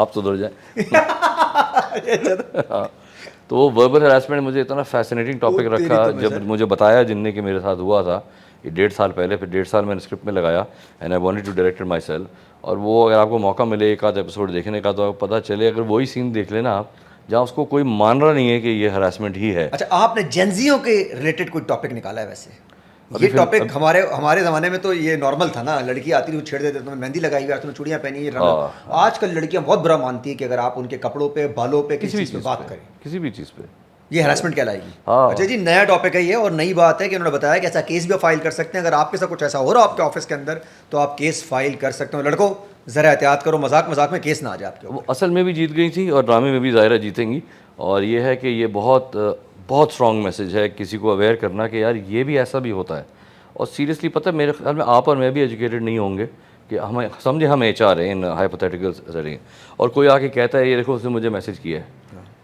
आप सुधर जाए। हाँ, तो वो वर्बल हरासमेंट मुझे इतना फैसिनेटिंग टॉपिक रखा, जब मुझे बताया जिनने कि मेरे साथ हुआ था ये 1.5 साल पहले, फिर 1.5 साल मैंने स्क्रिप्ट में लगाया and I wanted to direct myself. और वो अगर आपको मौका मिले एक आध एपिसोड देखने का, तो आपको पता चले, अगर वही सीन देख लेना आप जहाँ उसको कोई मान रहा नहीं है कि ये हरासमेंट ही है। अच्छा, आपने जेंजियों के रिलेटेड कोई टॉपिक निकाला है? वैसे ये टॉपिक हमारे ज़माने में तो ये नॉर्मल था ना, लड़की आती थी छेड़ देते, तुम्हें मेहंदी लगाई हुई है, तुम्हें चूड़ियाँ पहनी है। आजकल लड़कियाँ बहुत बुरा मानती है कि अगर आप उनके कपड़ों पे, बालों पे, किसी चीज़ पे बात करें, किसी भी चीज़ पे, ये हरासमेंट कहलाएगी। हाँ। अच्छा जी, नया टॉपिक है ये, और नई बात है कि उन्होंने बताया कि ऐसा केस भी फाइल कर सकते हैं। अगर आपके साथ कुछ ऐसा हो रहा हो आपके ऑफिस के अंदर, तो आप केस फाइल कर सकते हो। लड़कों ज़रा एहतियात करो, मजाक मजाक में केस ना आ जाए आपके। वो असल में भी जीत गई थी और ड्रामे में भी ज़ाहिर जीतेंगी। और ये है कि ये बहुत बहुत स्ट्रॉन्ग मैसेज है किसी को अवेयर करना कि यार ये भी ऐसा भी होता है। और सीरियसली पता है मेरे ख्याल में आप और मैं भी एजुकेटेड नहीं होंगे कि हमें समझे हम HR हैं इन हाइपोथेटिकल सेटिंग, और कोई आके कहता है ये देखो उसने मुझे मैसेज किया है,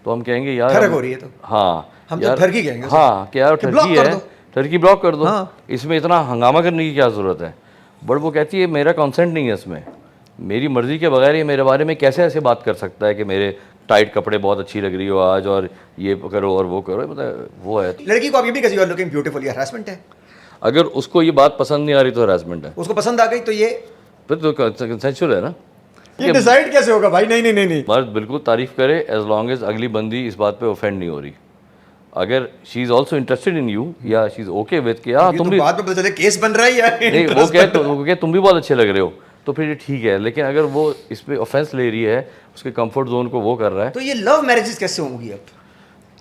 तो हम कहेंगे यार ठरक हो रही है तो हाँ हम तो यार ठरकी कहेंगे उसे। हाँ कि यार कि block ठरकी कर है, दो। ठरकी ब्लॉक कर दो, हाँ। इसमें इतना हंगामा करने की क्या ज़रूरत है। बट वो कहती है मेरा कंसेंट नहीं है इसमें, मेरी मर्ज़ी के बगैर ये मेरे बारे में कैसे ऐसे बात कर सकता है कि मेरे टाइट कपड़े बहुत अच्छी लग रही हो आज और ये करो और वो करो, मतलब वो है। लड़की को आप ये भी कह लुकिंग ब्यूटीफुल, ये हरासमेंट है। अगर उसको ये बात पसंद नहीं आ रही तो हरासमेंट है, उसको पसंद आ गई तो ये फिर तो कंसेंशुअल है ना। डिसाइड कैसे होगा भाई? नहीं नहीं नहीं नहीं। मर्द बिल्कुल तारीफ करे एज लॉन्ग एज अगली बंदी इस बात पे ऑफेंड नहीं हो रही। अगर she is also interested in you या शी इज़ ओके विद कि यार ये तुम तो भी बाद में पता चले केस बन रहा है या नहीं, वो कहे तुम भी बहुत अच्छे लग रहे हो तो फिर ये ठीक है, लेकिन अगर वो इस पे ऑफेंस ले रही है, उसके कंफर्ट जोन को वो कर रहा है, तो ये लव मैरिजेस कैसे होंगी अब?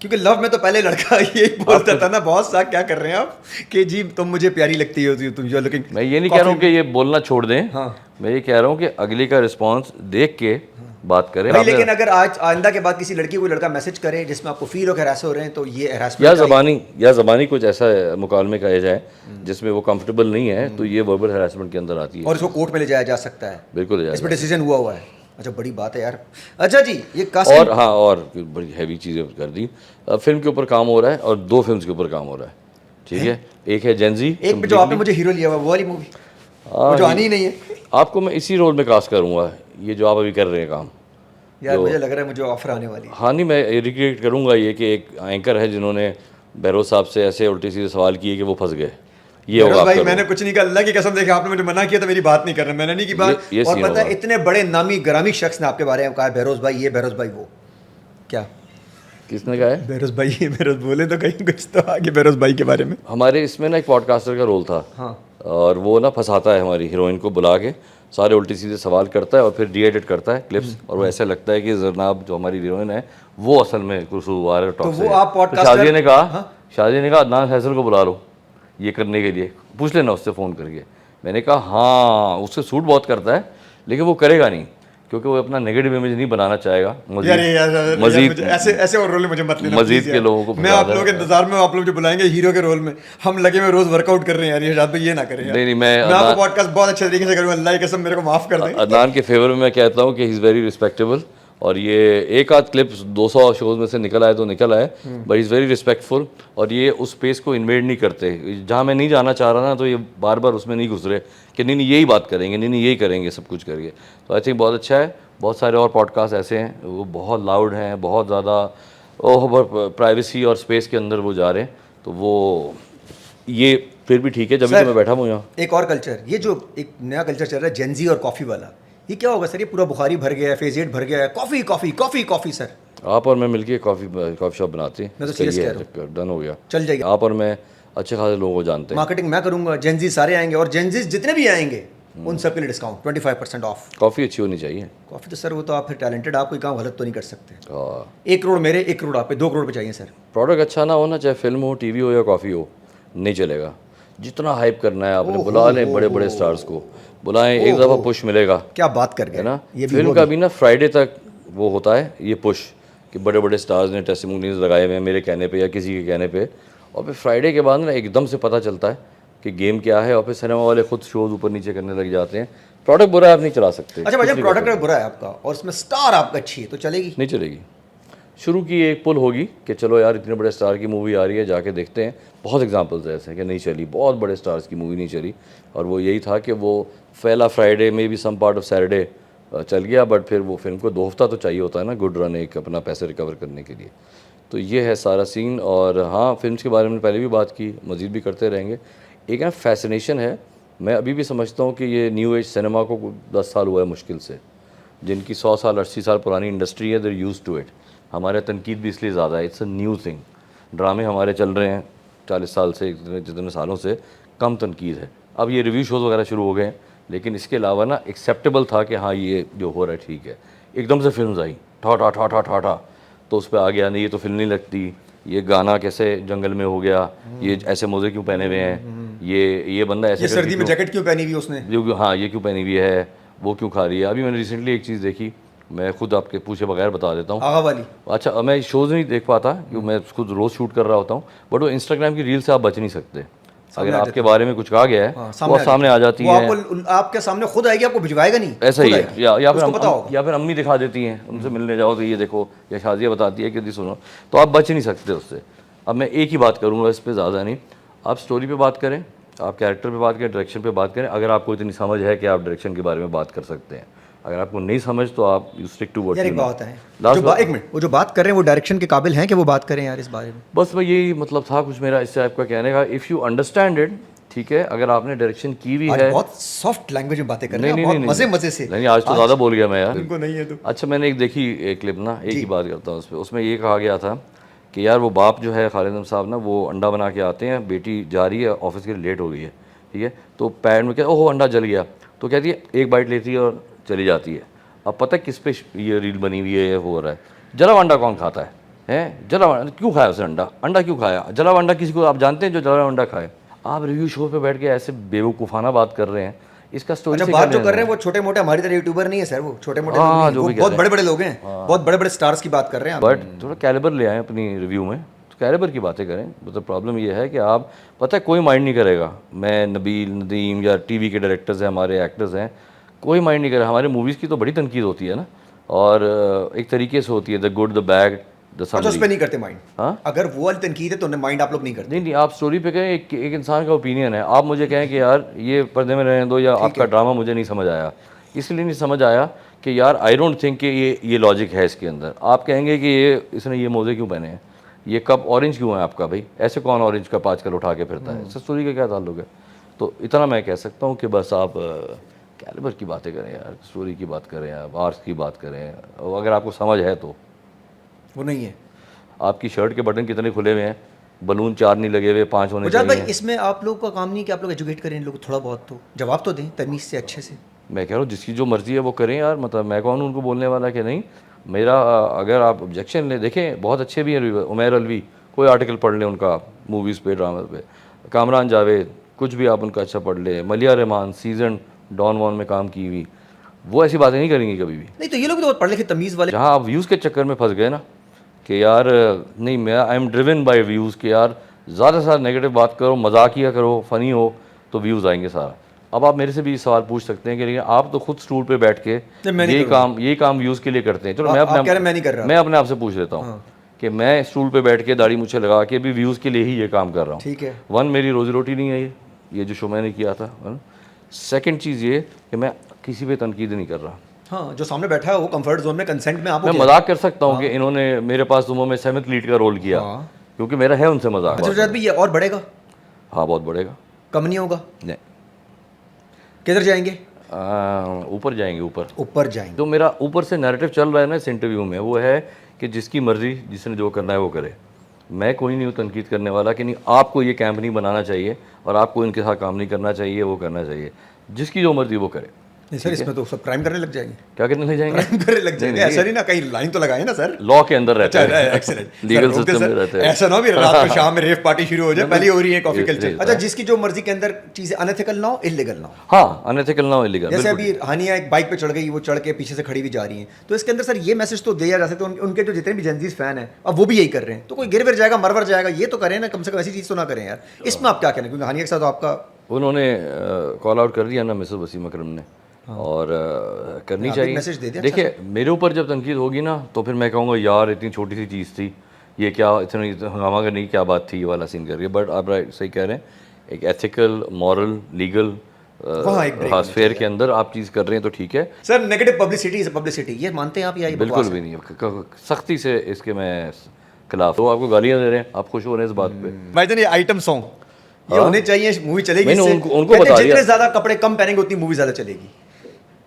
क्योंकि लव में तो पहले लड़का यही बोलता था ना, बहुत सा क्या कर रहे हैं आप कि जी तुम मुझे प्यारी लगती हो, तुम जो लुकिंग। मैं ये नहीं कह रहा हूँ कि ये बोलना छोड़ दें, हाँ। मैं ये कह रहा हूँ कि अगली का रिस्पॉन्स देख के बात करें। भाई आपने- लेकिन अगर आज आइंदा के बाद किसी लड़की को लड़का मैसेज करे जिसमें आपको फील हो कि हरास हो रहे हैं, तो ये हरासमेंट या ज़बानी कुछ ऐसा मुकालमे का एज है जिसमें वो कंफर्टेबल नहीं है, तो ये वर्बल हरासमेंट के अंदर आती है। और इसको कोर्ट में ले जाया जा सकता है, बिल्कुल इस पर डिसीजन हुआ है। अच्छा, बड़ी बात है यार। अच्छा जी, ये कास्ट और हाँ, और बड़ी हैवी चीज़ें कर दी। फिल्म के ऊपर काम हो रहा है और 2 फिल्म्स के ऊपर काम हो रहा है, ठीक है। एक है जेंजी, एक में जो आपने मुझे हीरो लिया हुआ वो वाली मूवी, वो जो आनी ही नहीं है आपको मैं इसी रोल में कास्ट करूँगा, ये जो आप अभी कर रहे हैं काम। यार। मुझे लग रहा है मुझे ऑफर आने वाली है। हाँ नहीं, मैं रिक्रिएट करूँगा ये कि एक एंकर है जिन्होंने बहरोज साहब से ऐसे उल्टे सीधे सवाल किए कि वो फंस गए, ये होगा भाई आपका मैंने रोल। कुछ नहीं कहा, अल्लाह की कसम, देखा आपने मुझे मना किया तो मेरी बात नहीं कर रहा, मैंने नहीं की बात। ये और सीन पता है होगा। इतने बड़े नामी ग्रामी शख्स ने आपके बारे में कहा, बहरोज भाई ये, बहरोज भाई वो। क्या किसने कहा है? बहरोज भाई ये, बहरोज बोले तो कहीं कुछ तो आगे बहरोज भाई के बारे में। हमारे इसमें ना एक पॉडकास्टर का रोल था, हाँ। और वो ना फंसाता है हमारी हीरोइन को, बुला के सारे उल्टे सीधे सवाल करता है और फिर डी-एडिट करता है क्लिप्स, और वो ऐसा लगता है कि जनाब जो हमारी हीरोइन है वो असल में कसूरवार है टॉप से। वो आप podcaster- शादी ने कहा शादी ने कहा अदनान फैसल को बुला लो ये करने के लिए, पूछ लेना उससे फ़ोन करके। मैंने कहा हाँ, उससे सूट बहुत करता है लेकिन वो करेगा नहीं, क्योंकि वो अपना नेगेटिव इमेज नहीं बनाना चाहेगा। मजीद ऐसे ऐसे और रोल में मुझे मत लेना मजीद please के यार। लोगों को मैं आप लोगों के इंतजार में, आप लोग जो बुलाएंगे हीरो के रोल में, हम लगे में रोज वर्कआउट कर रहे हैं यार, ये शायद भाई ये ना करें यार। नहीं, मैं आपको पॉडकास्ट बहुत अच्छे तरीके से करूंगा, अल्लाह की कसम मेरे को माफ कर दें। अदनान के फेवर में मैं कहता हूँ कि ही इज़ वेरी रिस्पेक्टेबल, और ये एक आध क्लिप 200 शोज में से निकल आए तो निकल आए, बट इज़ वेरी रिस्पेक्टफुल, और ये उस स्पेस को इन्वेड नहीं करते। जहाँ मैं नहीं जाना चाह रहा ना, तो ये बार बार उसमें नहीं घुस रहे कि नहीं यही बात करेंगे, नहीं यही करेंगे, सब कुछ करेंगे। तो आई थिंक बहुत अच्छा है। बहुत सारे और पॉडकास्ट ऐसे हैं वो बहुत लाउड हैं, बहुत ज़्यादा प्राइवेसी और स्पेस के अंदर वो जा रहे हैं, तो वो ये फिर भी ठीक है, जब भी तो मैं बैठा हूँ यहाँ। एक और कल्चर, ये जो एक नया कल्चर चल रहा है जेंजी और कॉफ़ी वाला, ये क्या होगा सर? ये पूरा बुखारी भर गया है, फेज 8 भर गया है, coffee coffee coffee coffee. Sir आप और मैं मिलके कॉफ़ी शॉप बनाते हैं, मैं तो सही serious है, कह रहा डन हो गया। चल जाएगी। आप और मैं अच्छे खासे लोगों को जानते हैं। मार्केटिंग मैं करूंगा, जेंजी सारे आएंगे, और जेंजीज जितने भी आएंगे उन सब के लिए डिस्काउंट 25% ऑफ। कॉफ़ी अच्छी होनी चाहिए। कॉफ़ी तो सर वो तो आप फिर टैलेंटेड, आप कोई काम गलत तो नहीं कर सकते। हाँ, 1 करोड़ मेरे, 1 करोड़ आप पे, 2 करोड़ पे चाहिए सर। प्रोडक्ट अच्छा ना हो ना, चाहे फिल्म हो, टीवी हो या कॉफ़ी हो, नहीं चलेगा। जितना हाइप करना है आपने, बुला लें बड़े बड़े स्टार्स को, बुलाएं, एक दफ़ा पुश मिलेगा, क्या बात कर गए है ना। ये भी फिल्म का भी ना फ्राइडे तक वो होता है ये पुश कि बड़े बड़े स्टार्स ने टेस्टिमोनियल्स लगाए हुए हैं मेरे कहने पे या किसी के कहने पे, और फिर फ्राइडे के बाद ना एकदम से पता चलता है कि गेम क्या है, और फिर सिनेमा वाले खुद शोज ऊपर नीचे करने लग जाते हैं। प्रोडक्ट बुरा है, आप नहीं चला सकते। अच्छा भाई, प्रोडक्ट बुरा है आपका और उसमें स्टार आपका अच्छी है तो चलेगी? नहीं चलेगी। शुरू की एक पुल होगी कि चलो यार इतने बड़े स्टार की मूवी आ रही है, जाके देखते हैं। बहुत एग्जांपल्स ऐसे हैं कि नहीं चली, बहुत बड़े स्टार्स की मूवी नहीं चली, और वो यही था कि वो पहला फ्राइडे में भी सम पार्ट ऑफ सैटरडे चल गया, बट फिर वो फिल्म को 2 हफ्ता तो चाहिए होता है ना गुड रन, एक अपना पैसे रिकवर करने के लिए। तो ये है सारा सीन। और हाँ, फिल्म्स के बारे में पहले भी बात की, मज़ीद भी करते रहेंगे। एक ना फैसिनेशन है, मैं अभी भी समझता हूँ कि ये न्यू एज सिनेमा को 10 साल हुआ है मुश्किल से, जिनकी 100 साल 80 साल पुरानी इंडस्ट्री है, देर यूज टू इट। हमारे तनकीद भी इसलिए ज़्यादा है, इट्स अ न्यू थिंग। ड्रामे हमारे चल रहे हैं 40 साल से, जितने सालों से कम तनकीद है। अब ये रिव्यू शोज़ वगैरह शुरू हो गए हैं, लेकिन इसके अलावा ना एक्सेप्टेबल था कि हाँ ये जो हो रहा है ठीक है। एकदम से फिल्म आई ठा ठा ठा ठा ठा ठा, तो उस पर आ गया नहीं ये तो फिल्म नहीं लगती, ये गाना कैसे जंगल में हो गया, ये ऐसे मोजे क्यों पहने हुए हैं, ये बंदा ऐसे ये सर्दी में जैकेट क्यों पहनी हुई उसने, हाँ ये क्यों पहनी हुई है, वो क्यों खा रही है। अभी मैंने रिसेंटली एक चीज़ देखी, मैं खुद आपके पूछे बगैर बता देता हूँ। आगा वाली अच्छा, मैं शोज़ नहीं देख पाता क्योंकि मैं खुद रोज़ शूट कर रहा होता हूँ, बट वो इंस्टाग्राम की रील से आप बच नहीं सकते। अगर आपके बारे में कुछ कहा गया है वो सामने आ जाती वो है। आपको आपके सामने खुद आएगी, आपको भिजवाएगा नहीं, ऐसा खुद ही है। आएगी। या फिर उसको पता होगा। या फिर अम्मी दिखा देती हैं, उनसे मिलने जाओ तो ये देखो, या शाजिया बताती है कि दी सुनो, तो आप बच नहीं सकते उससे। अब मैं एक ही बात करूँगा इस पर, ज़्यादा नहीं। आप स्टोरी पे बात करें, आप कैरेक्टर पे बात करें, डायरेक्शन पे बात करें। अगर आपको इतनी समझ है कि आप डायरेक्शन के बारे में बात कर सकते हैं, अगर आपको नहीं समझ तो आप यू स्टिक टू व्हाट यार यू एक नो। बात है, एक मिनट, वो जो बात कर रहे हैं वो डायरेक्शन के काबिल हैं कि वो बात करें यार इस बारे में? बस मैं यही मतलब था कुछ मेरा इससे आपका कहने का, इफ़ यू अंडरस्टैंड इट, ठीक है। अगर आपने डायरेक्शन की भी आज है, बहुत सॉफ्ट लैंग्वेज में बातें कर रहे नहीं हैं, नहीं बहुत नहीं मजे मजे से। नहीं, आज तो ज़्यादा बोल गया मैं यार। उनको नहीं है तो अच्छा, मैंने एक देखी एक क्लिप ना, एक ही बात करता हूँ उस पर। उसमें ये कहा गया था कि यार वो बाप जो है खालिद अहमद साहब ना, वो अंडा बना के आते हैं, बेटी जा रही है ऑफिस के लिए, लेट हो गई है, ठीक है, तो पैर में क्या, ओहो अंडा जल गया, तो कहती है, एक बाइट लेती है और चली जाती है। अब पता है किस पे ये रील बनी हुई है, हो रहा है, जला हुआ अंडा कौन खाता है जला हुआ क्यों खाया उसने, अंडा क्यों खाया, जला हुआ अंडा किसी को आप जानते हैं जो जला हुआ अंडा खाए? आप रिव्यू शो पे बैठ के ऐसे बेवकूफ़ाना बात कर रहे हैं, इसका स्टोरी अच्छा, से बात क्या जो लेना कर रहे है? हैं वो छोटे मोटे हमारी तरह यूट्यूबर नहीं है सर, वो छोटे मोटे हाँ, लोग नहीं हैं, जो वो भी कह बहुत रहे बड़े बड़े लोग हैं, बहुत बड़े बड़े स्टार्स की बात कर रहे हैं आप। बट थोड़ा कैलिबर ले आए अपनी रिव्यू में, तो कैलिबर की बातें करें। मतलब प्रॉब्लम ये है कि आप, पता है कोई माइंड नहीं करेगा, मैं नबील नदीम या टीवी के डायरेक्टर्स हैं, हमारे एक्टर्स हैं, कोई माइंड नहीं करेगा। हमारे मूवीज़ की तो बड़ी तनकीद होती है ना, और एक तरीके से होती है, the good the bad the अच्छा, उस समरी। पर नहीं करते माइंड? हाँ? अगर वो वाली तनकीद है तो माइंड आप लोग नहीं करते? नहीं नहीं, आप स्टोरी पे कहें, एक इंसान का ओपिनियन है, आप मुझे कहें कि यार ये पर्दे में रहने दो, या आपका ड्रामा मुझे नहीं समझ आया, इसलिए नहीं समझ आया कि यार आई डोंट थिंक कि ये लॉजिक है इसके अंदर। आप कहेंगे कि ये इसने ये मोजे क्यों पहने हैं, ये कप ऑरेंज क्यों है आपका, भाई ऐसे कौन ऑरेंज कप आजकल उठा के फिरता है, इससे स्टोरी का क्या ताल्लुक है? तो इतना मैं कह सकता हूँ कि बस आप कैलिबर की बातें करें यार, स्टोरी की बात करें, आप आर्ट्स की बात करें, और अगर आपको समझ है तो। वो नहीं है। आपकी शर्ट के बटन कितने खुले हुए हैं, बलून 4 नहीं लगे हुए, 5 होने मुजाद चाहिए। भाई, इसमें आप लोग का काम नहीं कि आप लोग एजुकेट करें इन लोग थोड़ा बहुत, तो जवाब तो दें तमीज़ से, अच्छे से। मैं कह रहा हूँ जिसकी जो मर्ज़ी है वो करें यार, मतलब मैं कौन हूँ उनको बोलने वाला कि नहीं। मेरा अगर आप ऑब्जेक्शन ले, देखें बहुत अच्छे भी हैं, उमैर अलवी, कोई आर्टिकल पढ़ लें उनका मूवीज़ पे, ड्रामा पे, कामरान जावेद, कुछ भी आप उनका अच्छा पढ़ लें, मलिया रहमान सीजन डॉन वॉन में काम की हुई, वो ऐसी बातें नहीं करेंगी कभी भी। नहीं तो ये लोग तो बहुत पढ़ लिखे तमीज़ वाले। जहाँ आप व्यूज़ के चक्कर में फंस गए ना, कि यार नहीं, मैं I am driven by views, कि यार ज़्यादा से ज़्यादा नेगेटिव बात करो, मजाकिया करो, फ़नी हो, तो व्यूज़ आएंगे सारा। अब आप मेरे से भी सवाल पूछ सकते हैं कि लेकिन आप तो खुद स्टूल पे बैठ के यही काम व्यूज़ के लिए करते हैं। चलो मैं अपने आप से पूछ लेता हूँ कि मैं स्टूल पे बैठ के दाढ़ी मुझे लगा के भी व्यूज़ के लिए ही ये काम कर रहा हूँ। ठीक है। वन, मेरी रोज़ी रोटी नहीं है ये जो शो मैंने किया था। सेकेंड चीज़ ये कि मैं किसी पे तनकीद नहीं कर रहा। हाँ, जो सामने बैठा है वो कंफर्ट जोन में, कंसेंट में आप मैं मजाक कर सकता हूँ कि इन्होंने मेरे पास तुमों में सेवंथ लीड का रोल किया, क्योंकि मेरा है उनसे मजाक। अच्छा मुजाद भाई, ये और बढ़ेगा? हाँ बहुत बढ़ेगा। कम नहीं होगा? नहीं। किधर जाएंगे? ऊपर जाएंगे, ऊपर जाएंगे। जो मेरा ऊपर से नैरेटिव चल रहा है ना इस इंटरव्यू में, वो है कि जिसकी मर्जी, जिसने जो करना है वो करे। मैं कोई नहीं हूँ तनकीद करने वाला कि नहीं आपको ये कैंप नहीं बनाना चाहिए और आपको इनके साथ काम नहीं करना चाहिए, वो करना चाहिए। जिसकी जो मर्जी वो करे। नहीं सर, इसमें तो सब क्राइम करने लग जाएंगे। क्या करने लग जाएंगे? क्राइम करने लग जाएंगे। ऐसा नहीं ना, कहीं लाइन तो लगाए ना सर, लॉ के अंदर रहते हैं, एक्सीलेंट लीगल सिस्टम में रहते हैं। ऐसा ना भी रात को शाम में रेव पार्टी शुरू हो जाए, पहले हो रही है कॉफी कल्चर। अच्छा, हाँ। जिसकी जो मर्जी के अंदर चीजें अनएथिकल ना हो, इलीगल ना हो। हाँ, अनएथिकल ना हो, इलीगल। जैसे अभी हानिया एक बाइक पे चढ़ गई, वो चढ़ के पीछे से खड़ी भी जा रही है, तो इसके अंदर सर ये मैसेज तो दिया जा सकता है उनके जो जितने भी जेनजीज फैन हैं, अब वो भी यही कर रहे हैं, तो कोई गिर जाएगा, मरवर जाएगा, ये तो करें ना, कम से कम ऐसी चीज़ तो ना करें यार। इसमें आप क्या कहना, क्योंकि हानिया के साथ आपका उन्होंने कॉल आउट कर दिया ना मिसेस वसीम अकरम ने, और करनी चाहिए। मैसेज दे दिया। देखिए मेरे ऊपर जब तनकीद होगी ना, तो फिर मैं कहूँगा यार इतनी छोटी सी चीज़ थी, ये क्या इतना हंगामा करने की क्या बात थी, ये वाला सीन कर रही है। बट आप राइट, सही कह रहे हैं, एक एथिकल, मॉरल, लीगल फेयर के अंदर आप चीज़ कर रहे हैं तो ठीक है। Sir negative publicity is publicity, ये मानते हैं आप या ये बिल्कुल भी नहीं, सख्ती से इसके मैं खिलाफ। तो आपको गालियाँ दे रहे हैं, आप खुश हो रहे हैं इस बात पे? भाईजान ये आइटम सॉन्ग ये होने चाहिए, मूवी चलेगी मैंने इससे। उनको बता दिया, जितने ज्यादा कपड़े कम पहनेंगे उतनी मूवी ज्यादा चलेगी।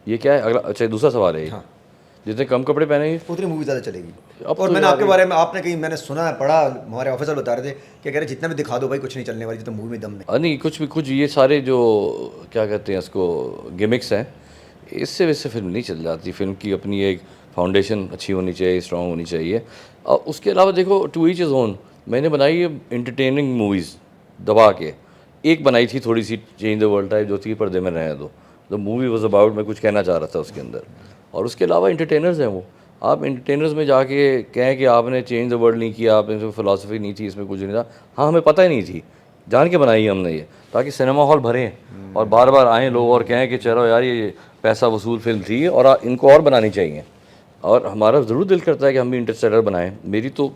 ये क्या है अगला? अच्छा दूसरा सवाल है, जितने कम कपड़े पहनेंगे उतनी मूवी ज़्यादा चलेगी। अब और तो मैंने आपके बारे में, आपने कहीं मैंने सुना है, पढ़ा, हमारे ऑफिसर बता रहे थे कि कह रहे जितना भी दिखा दो भाई कुछ नहीं चलने वाली, जितना मूवी में दम नहीं। नहीं, कुछ ये सारे जो क्या कहते हैं इसको, गिमिक्स हैं, इससे वैसे फिल्म नहीं चल जाती। फिल्म की अपनी एक फाउंडेशन अच्छी होनी चाहिए, स्ट्रॉन्ग होनी चाहिए। और उसके अलावा देखो, टू ईच इज़ ओन। मैंने बनाई है इंटरटेनिंग मूवीज़ दबा के, एक बनाई थी थोड़ी सी चेंज द वर्ल्ड टाइप, जो थी पर्दे में रहने दो। द मूवी वॉज अबाउट, मैं कुछ कहना चाह रहा था उसके अंदर, और उसके अलावा इंटरटेनर्स हैं वो। आप इंटरटेनर्स में जाके कहें कि आपने चेंज द वर्ल्ड नहीं किया, आपने इसमें फ़िलासफ़ी नहीं थी, इसमें कुछ नहीं था। हाँ, हमें पता ही नहीं थी, जान के बनाई हमने ये, ताकि सिनेमा हॉल भरें और बार बार आएँ लोग और कहें कि चलो यार ये पैसा वसूल फिल्म थी और इनको और बनानी चाहिए। और हमारा ज़रूर दिल करता है कि हम भी इंटरस्टेलर बनाएं। मेरी तो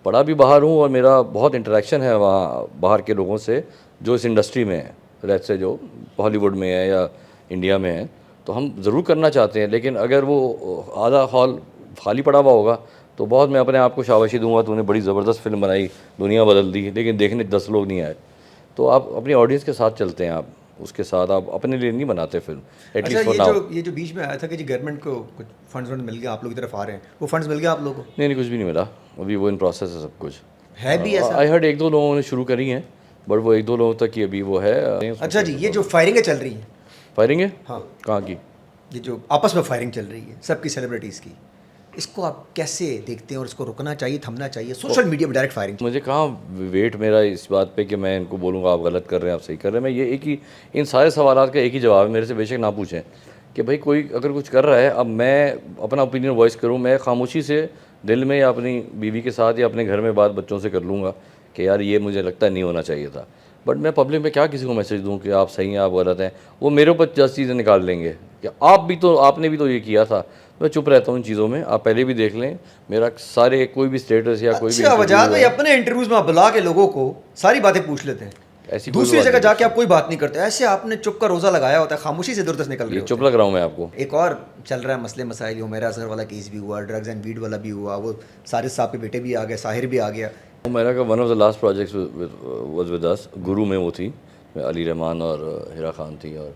पढ़ा भी बाहर हूँ और मेरा बहुत इंटरेक्शन है वहाँ बाहर के लोगों से जो इस इंडस्ट्री में है, लेट्स से जो हॉलीवुड में है या इंडिया में है। तो हम ज़रूर करना चाहते हैं, लेकिन अगर वो आधा हॉल खाली पड़ा हुआ होगा तो बहुत मैं अपने आप को शाबाशी दूंगा, तूने बड़ी ज़बरदस्त फिल्म बनाई, दुनिया बदल दी, लेकिन देखने 10 लोग नहीं आए। तो आप अपनी ऑडियंस के साथ चलते हैं, आप उसके साथ, आप अपने लिए नहीं बनाते फिल्म, अच्छा, एटलीस्ट फॉर नाउ। ये जो बीच में आया था कि जी गवर्नमेंट को कुछ फंड्स मिल गया, आप लोग की तरफ आ रहे हैं, वो फंड्स मिल गया आप लोगों को? नहीं नहीं, कुछ भी नहीं मिला अभी, वो इन प्रोसेस है सब कुछ। है भी ऐसा? आई हर्ड 1-2 लोगों ने शुरू करी हैं, बट वो 1-2 लोगों तक ही अभी वो है। अच्छा जी, ये जो फायरिंगें चल रही हैं, फायरिंग है? हाँ, कहाँ की? ये जो आपस में फायरिंग चल रही है सबकी सेलिब्रिटीज़ की, इसको आप कैसे देखते हैं और इसको रुकना चाहिए, थमना चाहिए? सोशल मीडिया में डायरेक्ट फायरिंग। मुझे कहाँ वेट मेरा इस बात पे कि मैं इनको बोलूँगा आप गलत कर रहे हैं, आप सही कर रहे हैं। मैं ये एक ही, इन सारे सवालात का एक ही जवाब है, मेरे से बेशक ना पूछें कि भाई कोई अगर कुछ कर रहा है, अब मैं अपना ओपिनियन वॉइस करूँ, मैं खामोशी से दिल में या अपनी बीवी के साथ या अपने घर में बात बच्चों से कर लूँगा कि यार ये मुझे लगता है नहीं होना चाहिए था। बट मैं पब्लिक में क्या किसी को मैसेज दूँ कि आप सही हैं, आप गलत हैं? वो मेरे ऊपर 10 चीज़ें निकाल लेंगे कि आपने भी तो ये किया था। मैं चुप रहता हूँ इन चीज़ों में। आप पहले भी देख लें मेरा सारे कोई भी स्टेटस या कोई भी अच्छा, वजाहत इंटरव्यू भाई है, अपने इंटरव्यूज में आप बुला के लोगों को सारी बातें पूछ लेते हैं, ऐसी कोई दूसरी बात जगह नहीं। जाके आप कोई बात नहीं करते, ऐसे आपने चुप का रोज़ा लगाया होता है, खामोशी से दूर निकल ये रहे चुप होते लग रहा हूँ मैं आपको? हैं। एक और चल रहा है मसले मसाइल, मेरा असर वाला केस भी हुआ, ड्रग्स एंड वीड वाला भी हुआ, वो सारिद साहब के बेटे भी आ गए, साहिर भी आ गया। मेरा का one of the last projects was with us, गुरु में वो थी, अली रहमान और हिरा खान थी। और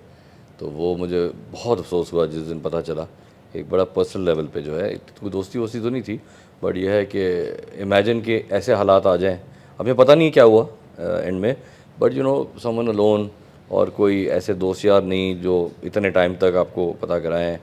तो वो मुझे बहुत अफसोस हुआ जिस दिन पता चला, एक बड़ा पर्सनल लेवल पे जो है, कोई दोस्ती वोस्ती तो नहीं थी, बट यह है कि इमेजिन के ऐसे हालात आ जाएं। हमें पता नहीं क्या हुआ एंड में, but you know someone alone, और कोई ऐसे दोस्त यार नहीं जो इतने टाइम तक आपको पता कराएं।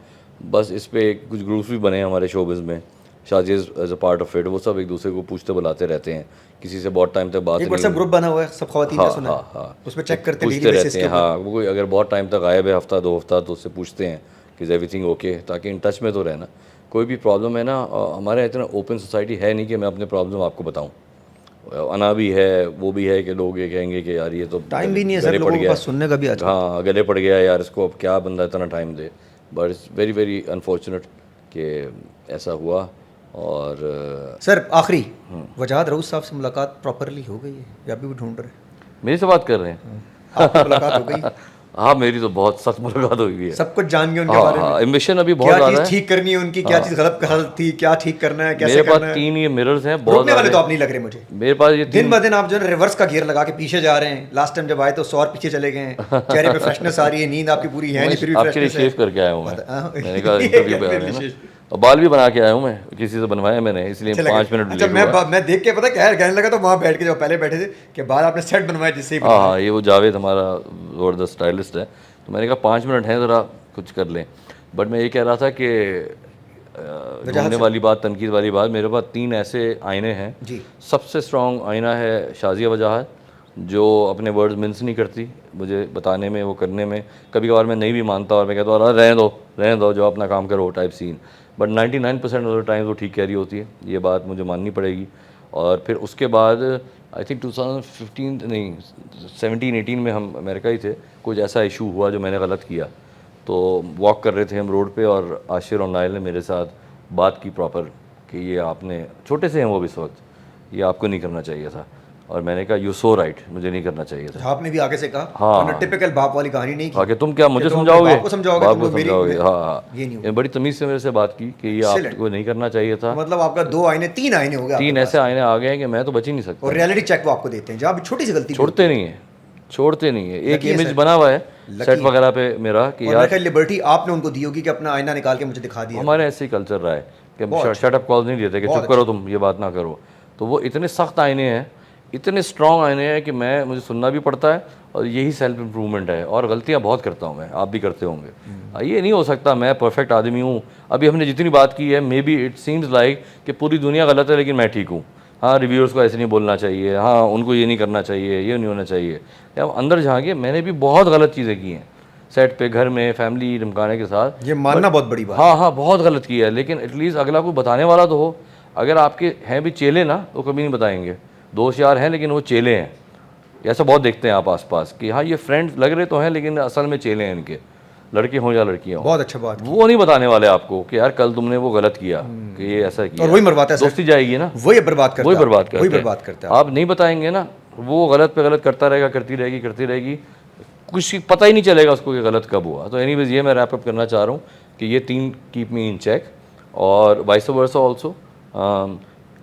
बस इस पे कुछ ग्रुप्स भी बने हमारे शोबिज़ में, शाजिज़ as a part of it, वो सब एक दूसरे को पूछते बुलाते रहते हैं, किसी से बहुत टाइम तक बात एक नहीं। व्हाट्सएप ग्रुप बना हुआ है सब खवातीन का, सुना है? हाँ, उसमें चेक करते हैं पूछते डेली बेसिस रहते के हैं। ऊपर। हाँ, वो कोई अगर बहुत टाइम तक गायब है, हफ्ता 2 हफ्ता, तो उससे पूछते हैं कि इज़ एवरीथिंग ओके, ताकि इन टच में तो रहना। कोई भी प्रॉब्लम है ना, हमारे इतना ओपन सोसाइटी है नहीं कि मैं अपने प्रॉब्लम आपको बताऊँ। अना भी है, वो भी है कि लोग ये कहेंगे कि यार ये तो टाइम भी नहीं है सर गले पड़ लोगों के गया, पास सुनने का भी आज। हाँ गले पड़ गया यार, इसको अब क्या बंदा इतना time they. But it's very very unfortunate कि ऐसा हुआ। और सर आखिरी, वजाहत रऊस साहब से मुलाकात प्रॉपरली हो गई है या अभी भी ढूंढ रहे हैं? मेरे से बात कर रहे हैं? आपकी मुलाकात हो गई? हाँ, मेरी तो बहुत सख्त मुलाकात हुई है। सब कुछ जान गए उनके हाँ बारे में? हाँ, एम्बिशन अभी बहुत क्या ज़्यादा चीज़ है। ठीक करनी है उनकी, क्या चीज़ गलत थी, क्या ठीक करना है, कैसे मेरे पास करना है? 3 ये मिरर्स हैं, बहुत रुकने वाले तो ज़्यादा। आप नहीं लग रहे मुझे। मेरे पास ये दिन 3 ब दिन आप जो है रिवर्स का गियर लगा के पीछे जा रहे हैं। लास्ट टाइम जब आए तो 100 पीछे चले गए हैं, चेहरे पे फ्रेशनेस आ रही है, नींद आपकी पूरी है नहीं, फिर भी आपके लिए फ्रेशनेस है। शेव करके आया हूँ मैं। हाँ। मैंने कहा ये इंटरव्यू पे आ फिर रहे हैं विशेष। ना, और बाल भी बना के आया हूँ मैं, किसी से बनवाया मैंने, इसलिए अच्छा लगा। 5 मिनट अच्छा, लेट हुआ। मैं देख के पता क्या कहने लगा, तो वहाँ बैठ के जब पहले बैठे थे कि बाल आपने सेट बनवाए जिससे ही हाँ हाँ, ये वो जावेद हमारा ज़बरदस्त स्टाइलिस्ट है, तो मैंने कहा 5 मिनट हैं, ज़रा कुछ कर लें। बट मैं ये कह रहा था कि ढूंढने वाली बात, तनकीद वाली बात, मेरे पास 3 ऐसे आईने हैं जी। सबसे स्ट्रॉन्ग आईना है शाजिया वजाहत, जो अपने वर्ड्स मिन्स नहीं करती मुझे बताने में, वो करने में। कभी कभार मैं नहीं भी मानता और मैं कहता हूँ रहने दो जो अपना काम करो type scene, but 99% of the times वो ठीक कह रही होती है, ये बात मुझे माननी पड़ेगी। और फिर उसके बाद आई थिंक 2015 नहीं 17-18 में हम अमेरिका ही थे, कुछ ऐसा इशू हुआ जो मैंने गलत किया। तो वॉक कर रहे थे हम रोड पे और आशिर और नाइल ने मेरे साथ बात की प्रॉपर कि ये आपने, छोटे से हैं वो भी इस वक्त, ये आपको नहीं करना चाहिए था। और मैंने कहा यू सो राइट, मुझे नहीं करना चाहिए था। आपने भी आगे से कहा, हाँ। टिपिकल बाप वाली कहानी नहीं की। आगे तुम क्या मुझे कि तुम समझाओगे? बाप को समझाओगे, बाप तुम को लोग मेरी- समझाओगे, हाँ हाँ। ये नहीं हुआ। ये बड़ी तमीज़ से मेरे से बात की कि ये Excellent। आपको नहीं करना चाहिए था। मतलब आपका 2 आईने 3 आईने हो गए 3 आपके ऐसे आईने आ गए हैं कि मैं तो बच ही नहीं पास। सकता। और रियलिटी चेक वो आपको देते हैं जहाँ भी छोटी सी गलती भी छोड़ते नहीं है, छोड़ते नहीं है। एक लकी है इमेज सर। बना हुआ है लकी सेट है। वगैरह पे मेरा कि और यार मेरे ख्याल लिबर्टी आपने उनको दी होगी कि अपना आईना निकाल के मुझे दिखा दिया। हमारे ऐसे ही कल्चर रहा है बहुत कि शट अप कॉल नहीं देते कि बहुत चुप करो तुम, ये बात ना करो। तो वो इतने सख्त आईने हैं, इतने स्ट्रॉन्ग आईने हैं कि मुझे सुनना भी पड़ता है, और यही सेल्फ इम्प्रूवमेंट है। और गलतियाँ बहुत करता हूँ मैं, आप भी करते होंगे। ये नहीं हो सकता मैं परफेक्ट आदमी हूँ। अभी हमने जितनी बात की है, may be it seems like कि पूरी दुनिया गलत है लेकिन मैं ठीक हूँ। हाँ, रिव्यूअर्स को ऐसे नहीं बोलना चाहिए, हाँ उनको ये नहीं करना चाहिए, ये नहीं होना चाहिए। या अंदर झाँके, मैंने भी बहुत गलत चीज़ें की हैं, सेट पे, घर में, फैमिली निमकाने के साथ। ये मानना बहुत बड़ी बात हाँ हाँ, बहुत गलत किया है, लेकिन एटलीस्ट अगला कोई बताने वाला तो हो। अगर आपके हैं भी चेले ना, तो कभी नहीं बताएंगे। दोस्त यार हैं लेकिन वो चेले हैं, ऐसा बहुत देखते हैं आप आसपास कि हाँ ये फ्रेंड्स लग रहे तो हैं लेकिन असल में चेले हैं इनके, लड़के हों या लड़कियाँ हों। बहुत अच्छा बात वो नहीं बताने वाले आपको कि यार कल तुमने वो गलत किया, कि ये ऐसा किया, और वही मरवाता है सर। दोस्ती जाएगी ना, वही बर्बाद करता वही है, बर्बाद करते वही हैं। बर्बाद करता है। आप नहीं बताएंगे ना, वो गलत पे गलत करता रहेगा, करती रहेगी, कुछ पता ही नहीं चलेगा उसको कि गलत कब हुआ। तो एनीवेज ये मैं रैप अप करना चाह रहा हूँ कि ये 3 कीप मी इन चेक, और वाइस वर्सा ऑल्सो,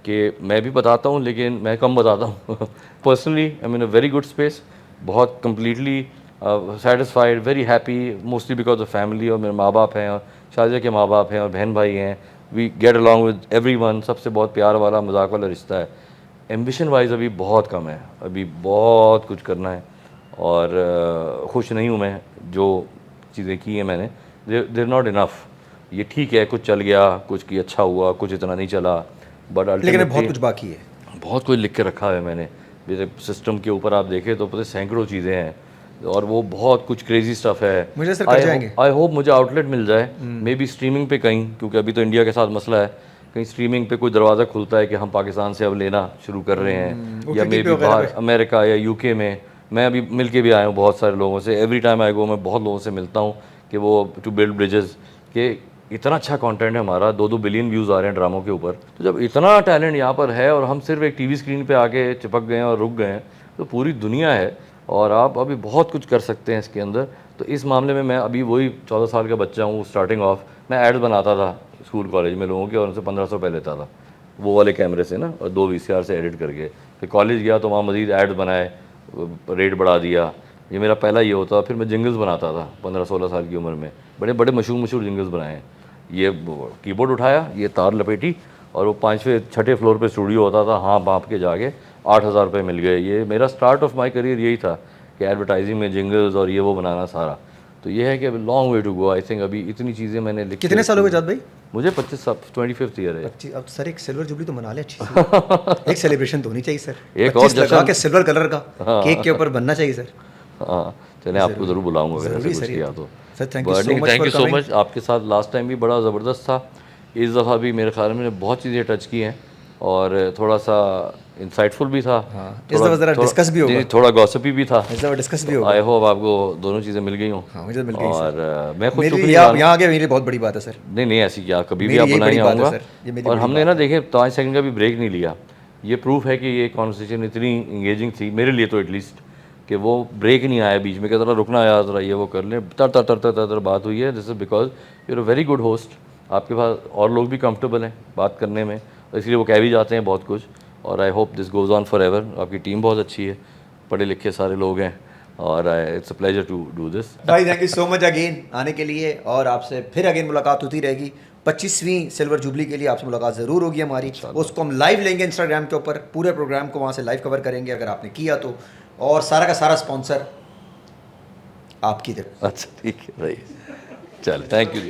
कि मैं भी बताता हूँ लेकिन मैं कम बताता हूँ। Personally I am in a very good space, बहुत completely satisfied, very happy, mostly because of family. और मेरे माँ बाप हैं, और शाहजहा के माँ बाप हैं, और बहन भाई हैं। We get along with everyone, सबसे बहुत प्यार वाला, मजाक वाला रिश्ता है। एम्बिशन वाइज अभी बहुत कम है, अभी बहुत कुछ करना है, और खुश नहीं हूँ मैं जो चीज़ें की हैं मैंने, देर नॉट इनफ। ये ठीक है, कुछ चल गया, कुछ की अच्छा हुआ, कुछ इतना नहीं चला, बट लेकिन अब बहुत कुछ बाकी है। बहुत कुछ लिख के रखा है मैंने। मेरे सिस्टम के ऊपर आप देखें तो पता सैकड़ों चीज़ें हैं, और वो बहुत कुछ क्रेजी स्टफ है। मुझे सर कर जाएंगे। आई होप मुझे आउटलेट मिल जाए, मे बी स्ट्रीमिंग पे कहीं, क्योंकि अभी तो इंडिया के साथ मसला है, कहीं स्ट्रीमिंग पे कोई दरवाज़ा खुलता है कि हम पाकिस्तान से अब लेना शुरू कर रहे हैं, या मे बी बाहर अमेरिका या यूके में। मैं अभी मिल के भी आया हूँ बहुत सारे लोगों से, एवरी टाइम आई गो मैं बहुत लोगों से मिलता हूँ कि वो टू बिल्ड ब्रिजेस, कि इतना अच्छा कंटेंट है हमारा, 2-2 बिलियन व्यूज़ आ रहे हैं ड्रामों के ऊपर। तो जब इतना टैलेंट यहाँ पर है और हम सिर्फ एक टीवी स्क्रीन पे आके चिपक गए हैं और रुक गए हैं, तो पूरी दुनिया है और आप अभी बहुत कुछ कर सकते हैं इसके अंदर। तो इस मामले में मैं अभी वही 14 साल का बच्चा हूँ, स्टार्टिंग ऑफ। मैं एड्स बनाता था स्कूल कॉलेज में लोगों के, और उनसे 1500 रुपये लेता था, वो वाले कैमरे से ना, और 2 VCR से एडिट करके। फिर कॉलेज गया तो वहाँ मज़ीद एड्स बनाए, रेट बढ़ा दिया। ये मेरा पहला ये होता। फिर मैं जिंगल्स बनाता था 15-16 साल की उम्र में, बड़े बड़े मशहूर जिंगल्स बनाए हैं। ये कीबोर्ड उठाया, ये तार लपेटी, और वो 5वें-6ठे फ्लोर पे स्टूडियो होता था, हाँ बाँप के जाके 8000 रुपये मिल गए। ये मेरा स्टार्ट ऑफ माय करियर यही था कि एडवर्टाइजिंग में जिंगल्स और ये वो बनाना सारा। तो ये है कि अभी long way to go. I think अभी इतनी चीज़ें मैंने लिखी। कितने साल हो गए जाद भाई? मुझे 25 ईयर है। 25। अब सर एक सिल्वर जुबली तो मना ले अच्छी सी। एक सेलिब्रेशन तो होनी चाहिए सर, एक और लगा के सिल्वर कलर का केक के ऊपर बनना चाहिए सर। हाँ चलें, आपको ज़रूर बुलाऊंगा अगर ऐसे कुछ किया तो। Sir thank you so much. आपके साथ लास्ट टाइम भी बड़ा ज़बरदस्त था, इस दफ़ा भी मेरे ख्याल में बहुत चीज़ें टच की हैं, और थोड़ा सा इंसाइटफुल भी था। इस दफ़ा ज़रा डिस्कस भी होगा, थोड़ा गॉसिपी भी था। इस दफ़ा डिस्कस भी होगा। आई होप आपको दोनों चीज़ें मिल गई हों। हाँ मुझे मिल गई और सर। मैं खुद यहाँ आगे मेरी बहुत बड़ी बात है सर। नहीं ऐसी क्या, कभी भी आप बनाए आऊँगा। और हमने ना देखे 5 सेकंड का भी ब्रेक नहीं लिया। ये प्रूफ है कि ये कॉन्वर्सेशन इतनी इंगेजिंग थी मेरे लिए तो एटलीस्ट, कि वो ब्रेक नहीं आया बीच में कि ज़रा रुकना यार, ज़रा ये वो कर लें, तर बात हुई है। This is because you are a very good host. आपके पास और लोग भी कंफर्टेबल हैं बात करने में, इसलिए वो कह भी जाते हैं बहुत कुछ। और I hope this goes on forever. आपकी टीम बहुत अच्छी है, पढ़े लिखे सारे लोग हैं, और it's a pleasure to do this. भाई thank you so much again आने के लिए, और आपसे फिर अगेन मुलाकात होती रहेगी। 25वीं सिल्वर जुबली के लिए आपसे मुलाकात ज़रूर होगी हमारी। उसको हम लाइव लेंगे इंस्टाग्राम के ऊपर, पूरे प्रोग्राम को वहाँ से लाइव कवर करेंगे अगर आपने किया तो, और सारा का सारा स्पॉन्सर आपकी तरफ। अच्छा ठीक है भाई, चल थैंक यू।